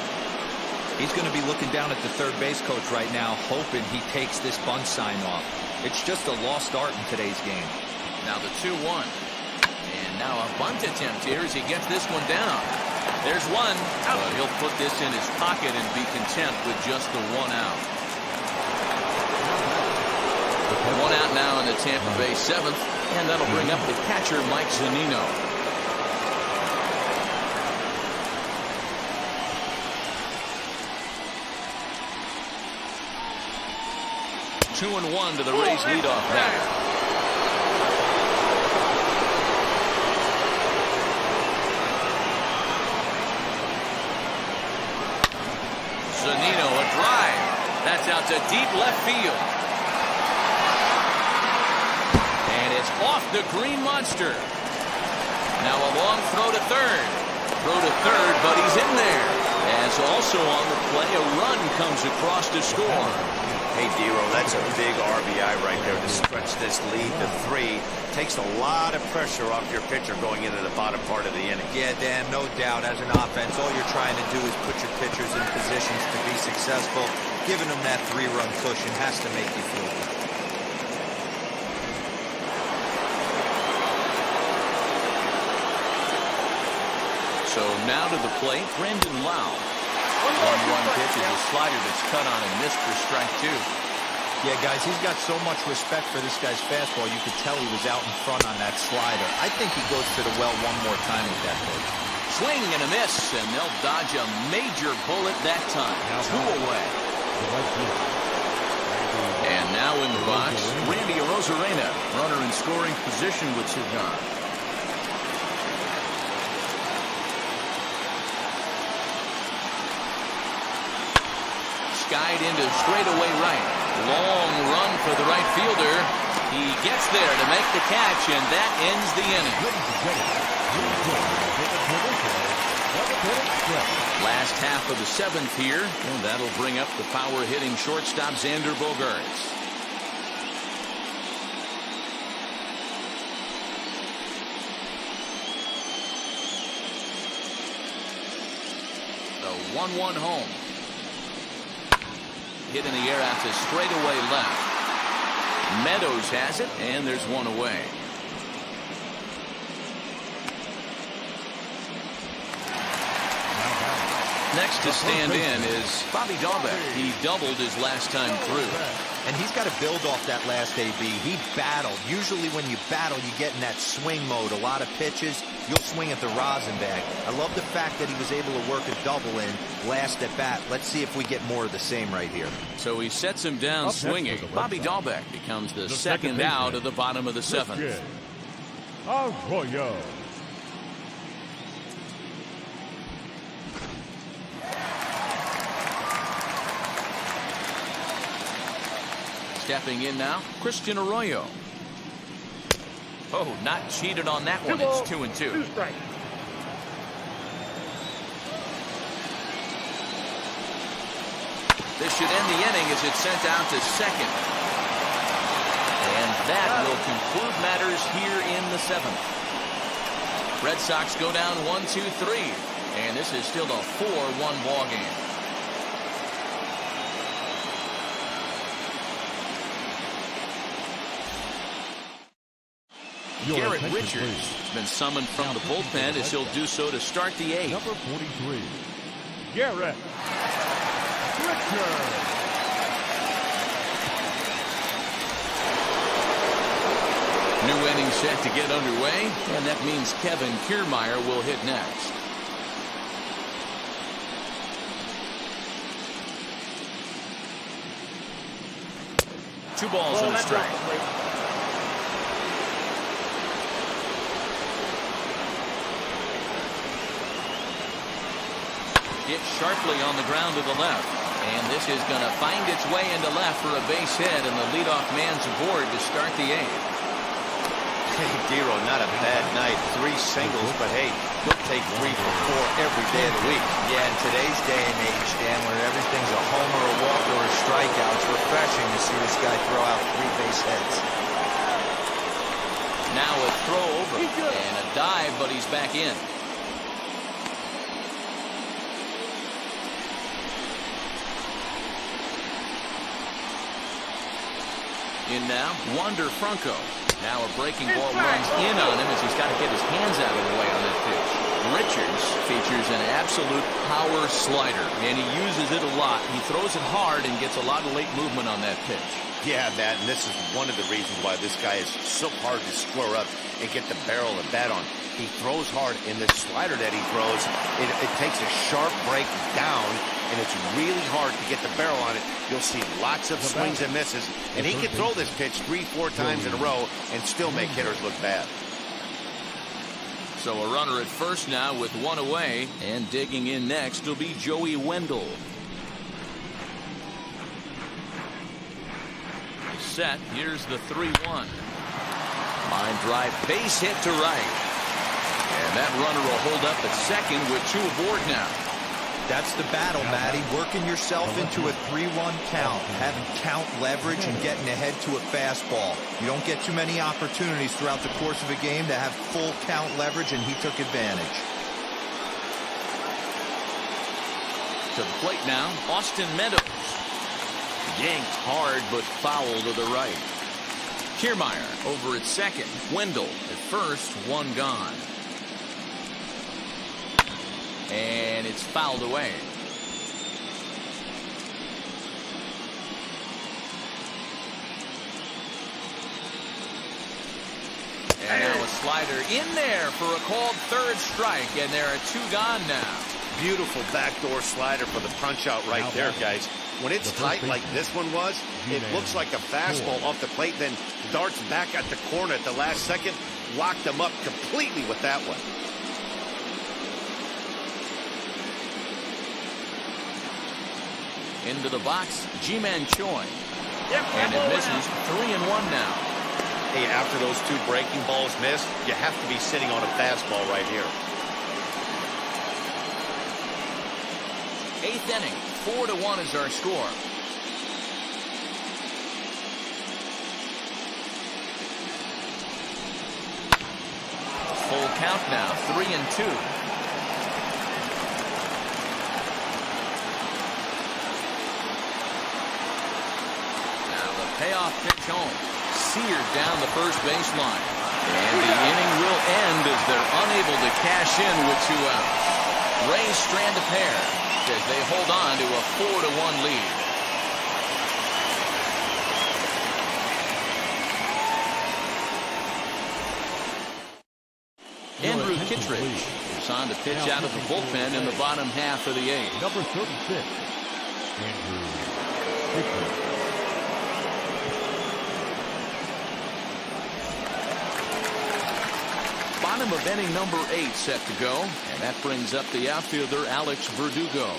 He's going to be looking down at the third base coach right now, hoping he takes this bunt sign off. It's just a lost art in today's game. Now the 2-1. And now a bunt attempt here as he gets this one down. There's one. But he'll put this in his pocket and be content with just the 1 out. 1 out now in the Tampa Bay 7th. And that'll bring up the catcher, Mike Zunino. 2-1 to the Rays leadoff batter. Zunino, a drive. That's out to deep left field. And it's off the Green Monster. Now a long throw to third. Throw to third, but he's in there. As also on the play, a run comes across to score. Hey, Dero, that's a big RBI right there to stretch this lead to 3. Takes a lot of pressure off your pitcher going into the bottom part of the inning. Yeah, Dan, no doubt. As an offense, all you're trying to do is put your pitchers in positions to be successful. Giving them that 3-run cushion has to make you feel good. So now to the plate, Brendan Lau. 1-1 pitch is a slider that's cut on and missed for strike 2. Yeah, guys, he's got so much respect for this guy's fastball. You could tell he was out in front on that slider. I think he goes to the well one more time with that pitch. Swing and a miss, and they'll dodge a major bullet that time. 2 away. And now in the box, Randy Arozarena, runner in scoring position with 2 gone. Skied into straightaway right. Long run for the right fielder. He gets there to make the catch, and that ends the inning. Last half of the 7th here, and that'll bring up the power-hitting shortstop Xander Bogaerts. The 1-1 home. Hit in the air out to straightaway left. Meadows has it, and there's 1 away. Next to stand in is Bobby Dalbec. He doubled his last time through. And he's got to build off that last AB. He battled. Usually when you battle, you get in that swing mode. A lot of pitches, you'll swing at the rosin bag. I love the fact that he was able to work a double in last at bat. Let's see if we get more of the same right here. So he sets him down swinging. Bobby Dalbec becomes the second out of the bottom of the 7th. Arroyo. Stepping in now, Christian Arroyo. Oh, not cheated on that one. It's 2-2. 2 strikes. This should end the inning as it's sent out to second. And that will conclude matters here in the 7th. Red Sox go down 1-2-3. And this is still a 4-1 ball game. Garrett Richards has been summoned from the bullpen as he'll do so to start the 8th. Number 43, Garrett Richards. New inning set to get underway, and that means Kevin Kiermaier will hit next. Two balls and a strike. Hit sharply on the ground to the left. And this is going to find its way into left for a base hit, and the leadoff man's aboard to start the 8th. Hey, Dero, not a bad night. 3 singles, but hey, he'll take 3 for 4 every day of the week. Yeah, in today's day and age, Dan, where everything's a homer, a walk, or a strikeout, it's refreshing to see this guy throw out 3 base hits. Now a throw over and a dive, but he's back in. In now, Wander Franco. Now a breaking ball runs in on him as he's got to get his hands out of the way on that pitch. Richards features an absolute power slider, and he uses it a lot. He throws it hard and gets a lot of late movement on that pitch. Yeah, Matt, and this is one of the reasons why this guy is so hard to square up and get the barrel of the bat on. He throws hard, and the slider that he throws, it takes a sharp break down, and it's really hard to get the barrel on it. You'll see lots of swings and misses, and he can throw this pitch 3-4 times in a row and still make hitters look bad. So a runner at first now with 1 away, and digging in next will be Joey Wendell. Set, here's the 3-1. Line drive, base hit to right. And that runner will hold up at second with 2 aboard now. That's the battle, Matty. Working yourself into a 3-1 count, having count leverage and getting ahead to a fastball. You don't get too many opportunities throughout the course of a game to have full count leverage, and he took advantage. To the plate now, Austin Meadows. Yanked hard, but foul to the right. Kiermaier over at second. Wendell at first, one gone. And it's fouled away. And now a slider in there for a called third strike, and there are two gone now. Beautiful backdoor slider for the punch out right there, guys. When it's tight like this one was, it looks like a fastball off the plate, then darts back at the corner at the last second. Locked them up completely with that one. Into the box, Ji-Man Choi. And it misses. 3-1 now. Hey, after those two breaking balls missed, you have to be sitting on a fastball right here. 8th inning, 4-1 is our score. Full count now, 3-2. Payoff pitch home. Seared down the first baseline. And the inning will end as they're unable to cash in with 2 outs. Rays strand a pair as they hold on to a 4-1 lead. Andrew Kittredge is on to pitch out of the bullpen in the bottom half of the 8th. Number 36, Andrew Kittredge. Bottom of inning number 8 set to go, and that brings up the outfielder Alex Verdugo.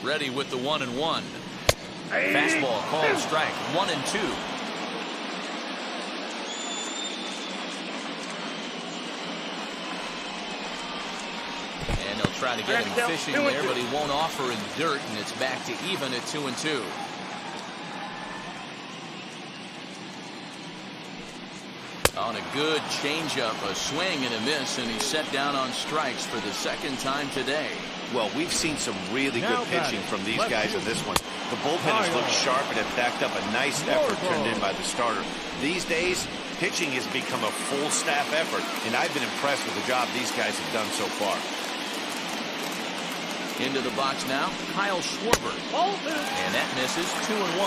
Ready with the 1-1. Fastball called strike. 1-2. Try to get him fishing there, but he won't offer in dirt, and it's back to even at 2-2. On a good changeup, a swing and a miss, and he's set down on strikes for the second time today. Well, we've seen some really good pitching from these guys in this one. The bullpen has looked sharp and it backed up a nice effort turned in by the starter. These days, pitching has become a full staff effort, and I've been impressed with the job these guys have done so far. Into the box now, Kyle Schwarber. And that misses. 2-1.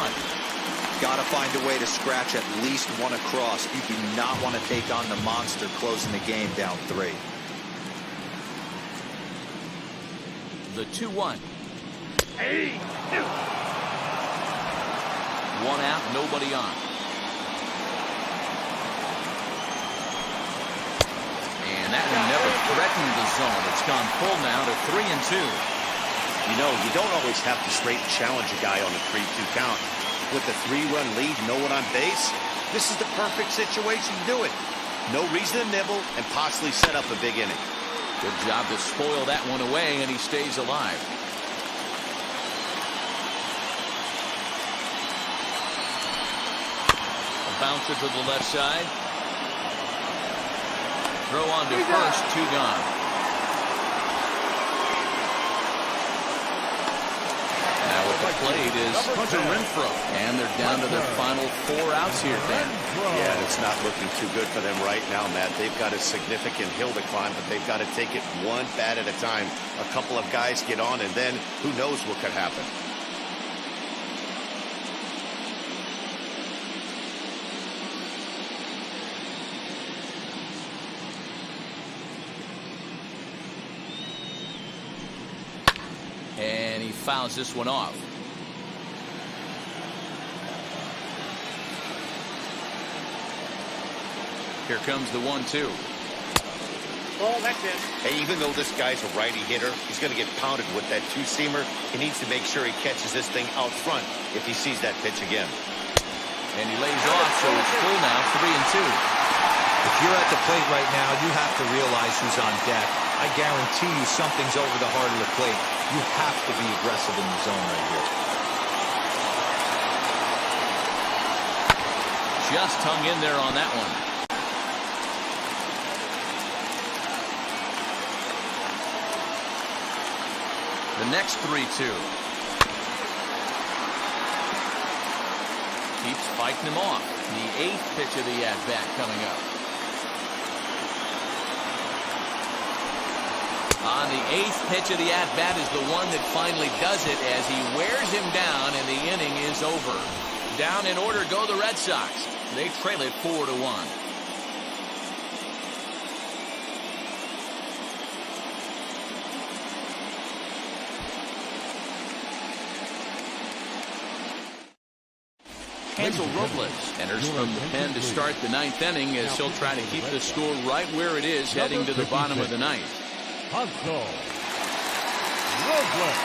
Got to find a way to scratch at least one across. You do not want to take on the monster closing the game down 3. The 2-1. 1 out, nobody on. And that one never threatened the zone. It's gone full now to 3-2. You know, you don't always have to straight challenge a guy on a 3-2 count. With a 3-run lead, no one on base, this is the perfect situation to do it. No reason to nibble and possibly set up a big inning. Good job to spoil that one away, and he stays alive. A bouncer to the left side. Throw on to first, 2 gone. Now with the plate is Hunter Renfroe. And they're down to their final 4 outs here, Dan. Yeah, it's not looking too good for them right now, Matt. They've got a significant hill to climb, but they've got to take it one bat at a time. A couple of guys get on, and then who knows what could happen. And he fouls this one off. Here comes the 1-2. Oh, that's it. Hey, even though this guy's a righty hitter, he's going to get pounded with that 2-seamer. He needs to make sure he catches this thing out front if he sees that pitch again. And he lays off, so it's full now, 3-2. If you're at the plate right now, you have to realize who's on deck. I guarantee you something's over the heart of the plate. You have to be aggressive in the zone right here. Just hung in there on that one. The next 3-2. Keeps fighting him off. The 8th pitch of the at-bat coming up. On the 8th pitch of the at-bat is the one that finally does it as he wears him down and the inning is over. Down in order go the Red Sox. They trail it 4-1. Hansel Robles enters from the pen to start the 9th inning as he'll try to keep the score right where it is heading to the bottom of the 9th. Hansel Robles.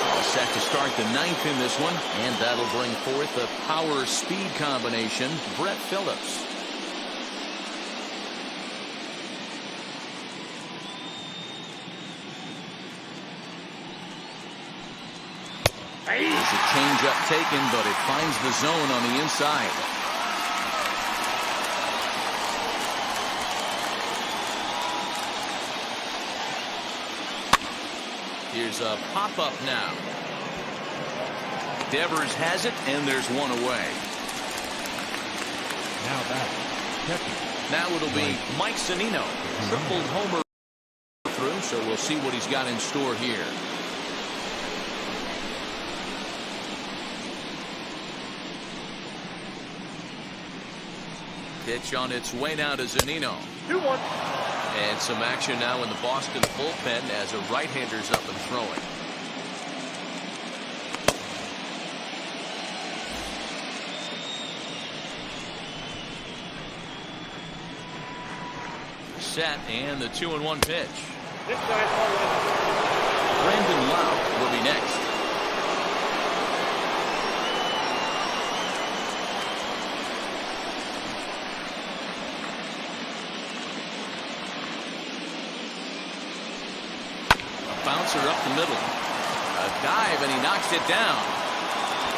All set to start the 9th in this one, and that'll bring forth a power-speed combination, Brett Phillips. There's a changeup taken, but it finds the zone on the inside. Here's a pop-up now. Devers has it, and there's one away. Now back. Now it'll be Mike Zunino. Tripled homer through, so we'll see what he's got in store here. Pitch on its way now to Zunino. 2-1. And some action now in the Boston bullpen as a right-hander's up and throwing. Set, and the 2-1 pitch. This guy's all right. Brandon Lowe will be next. Bouncer up the middle. A dive, and he knocks it down.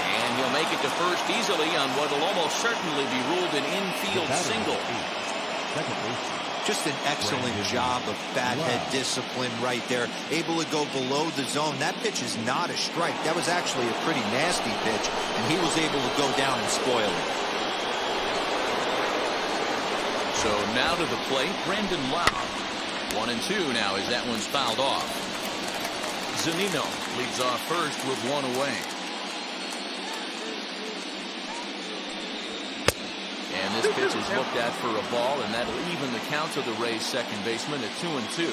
And he'll make it to first easily on what will almost certainly be ruled an infield single. Just an excellent job of fathead discipline right there. Able to go below the zone. That pitch is not a strike. That was actually a pretty nasty pitch, and he was able to go down and spoil it. So now to the plate, Brandon Lowe. 1-2 now as that one's fouled off. Zunino leads off first with one away. And this pitch is looked at for a ball, and that'll even the count to the Rays' second baseman at 2-2.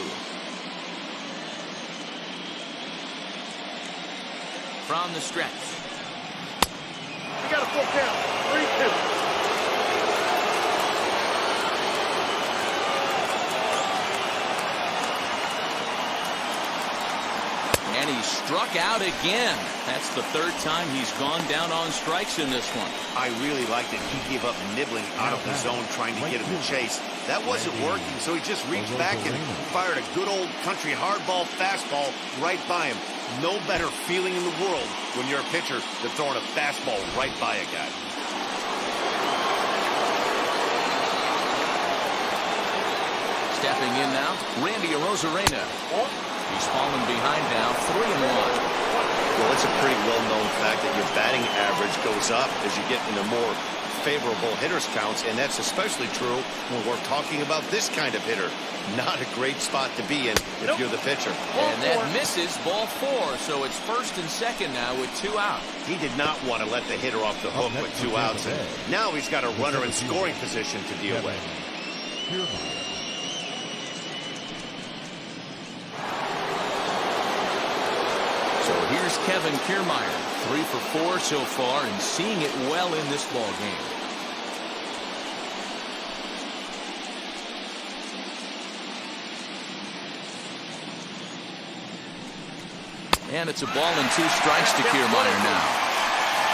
From the stretch. We got a full count. 3-2. And he struck out again. That's the third time he's gone down on strikes in this one. I really liked it. He gave up nibbling out of the zone trying to get him to chase. That wasn't working, so he just reached back and fired a good old country hardball fastball right by him. No better feeling in the world when you're a pitcher than throwing a fastball right by a guy. Stepping in now, Randy Arozarena. He's fallen behind now, 3-1. Well, it's a pretty well-known fact that your batting average goes up as you get into more favorable hitters counts, and that's especially true when we're talking about this kind of hitter. Not a great spot to be in if you're the pitcher. And that misses, ball 4, so it's first and second now with 2 out. He did not want to let the hitter off the hook with 2 outs, and now he's got a runner in scoring position to deal with. So here's Kevin Kiermaier, 3 for 4 so far, and seeing it well in this ball game. And it's a ball and 2 strikes to Kiermaier now.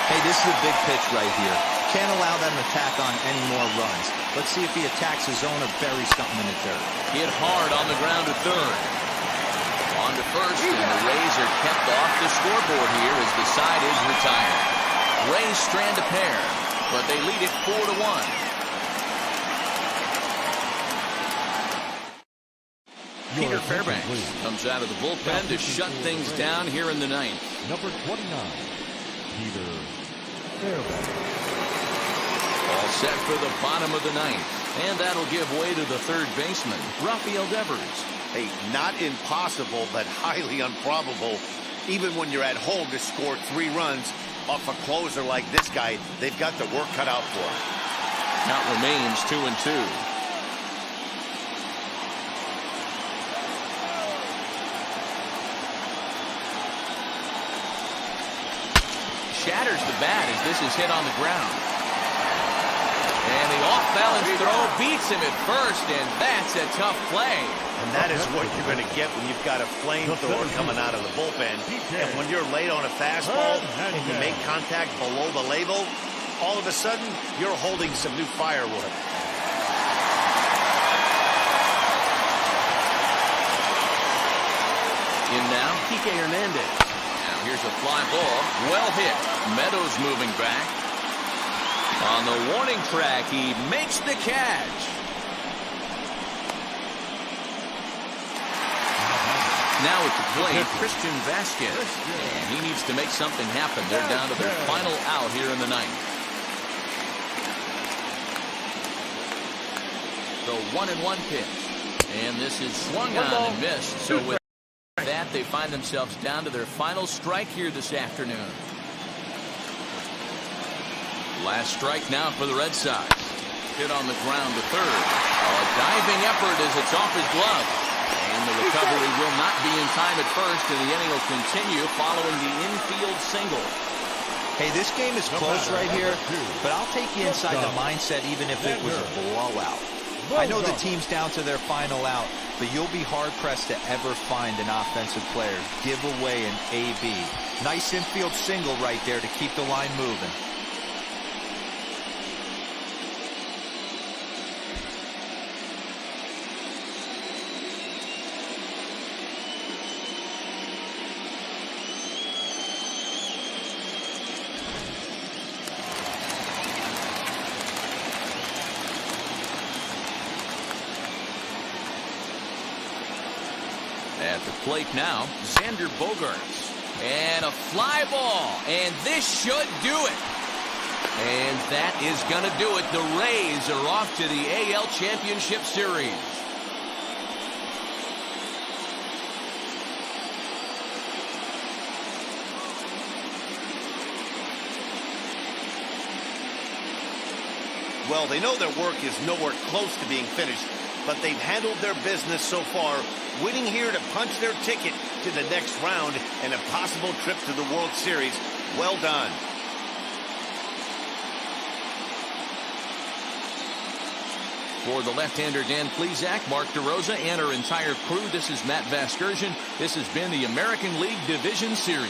Hey, this is a big pitch right here. Can't allow them to tack on any more runs. Let's see if he attacks his zone or buries something in the dirt. Hit hard on the ground to third. On to first, and the Rays are kept off the scoreboard here as the side is retired. Rays strand a pair, but they lead it 4-1. Peter Fairbanks comes out of the bullpen to shut things down here in the 9th. Number 29, Peter Fairbanks. All set for the bottom of the 9th. And that'll give way to the third baseman, Rafael Devers. Hey, not impossible, but highly improbable. Even when you're at home to score 3 runs off a closer like this guy, they've got the work cut out for them. Count remains 2-2. Shatters the bat as this is hit on the ground. And the off-balance throw beats him at first, and that's a tough play. And that is what you're going to get when you've got a flamethrower coming out of the bullpen. And when you're late on a fastball and you make contact below the label, all of a sudden, you're holding some new firewood. In now, Kike Hernandez. Here's a fly ball. Well hit. Meadows moving back. On the warning track, he makes the catch. Now at the plate, Christian Vasquez. And he needs to make something happen. They're down to their final out here in the 9th. The 1-1 pitch. And this is swung on and missed. So with that, they find themselves down to their final strike here this afternoon. Last strike now for the Red Sox. Hit on the ground to third. A diving effort as it's off his glove. And the recovery will not be in time at first, and the inning will continue following the infield single. Hey, this game is close right here, but I'll take you inside the mindset even if it was a blowout. I know the team's down to their final out, but you'll be hard-pressed to ever find an offensive player give away an AB. Nice infield single right there to keep the line moving. At the plate now, Xander Bogaerts. And a fly ball. And this should do it. And that is going to do it. The Rays are off to the AL Championship Series. Well, they know their work is nowhere close to being finished, but they've handled their business so far, winning here to punch their ticket to the next round and a possible trip to the World Series. Well done. For the left-hander Dan Plesac, Mark DeRosa, and our entire crew, this is Matt Vasgersian. This has been the American League Division Series.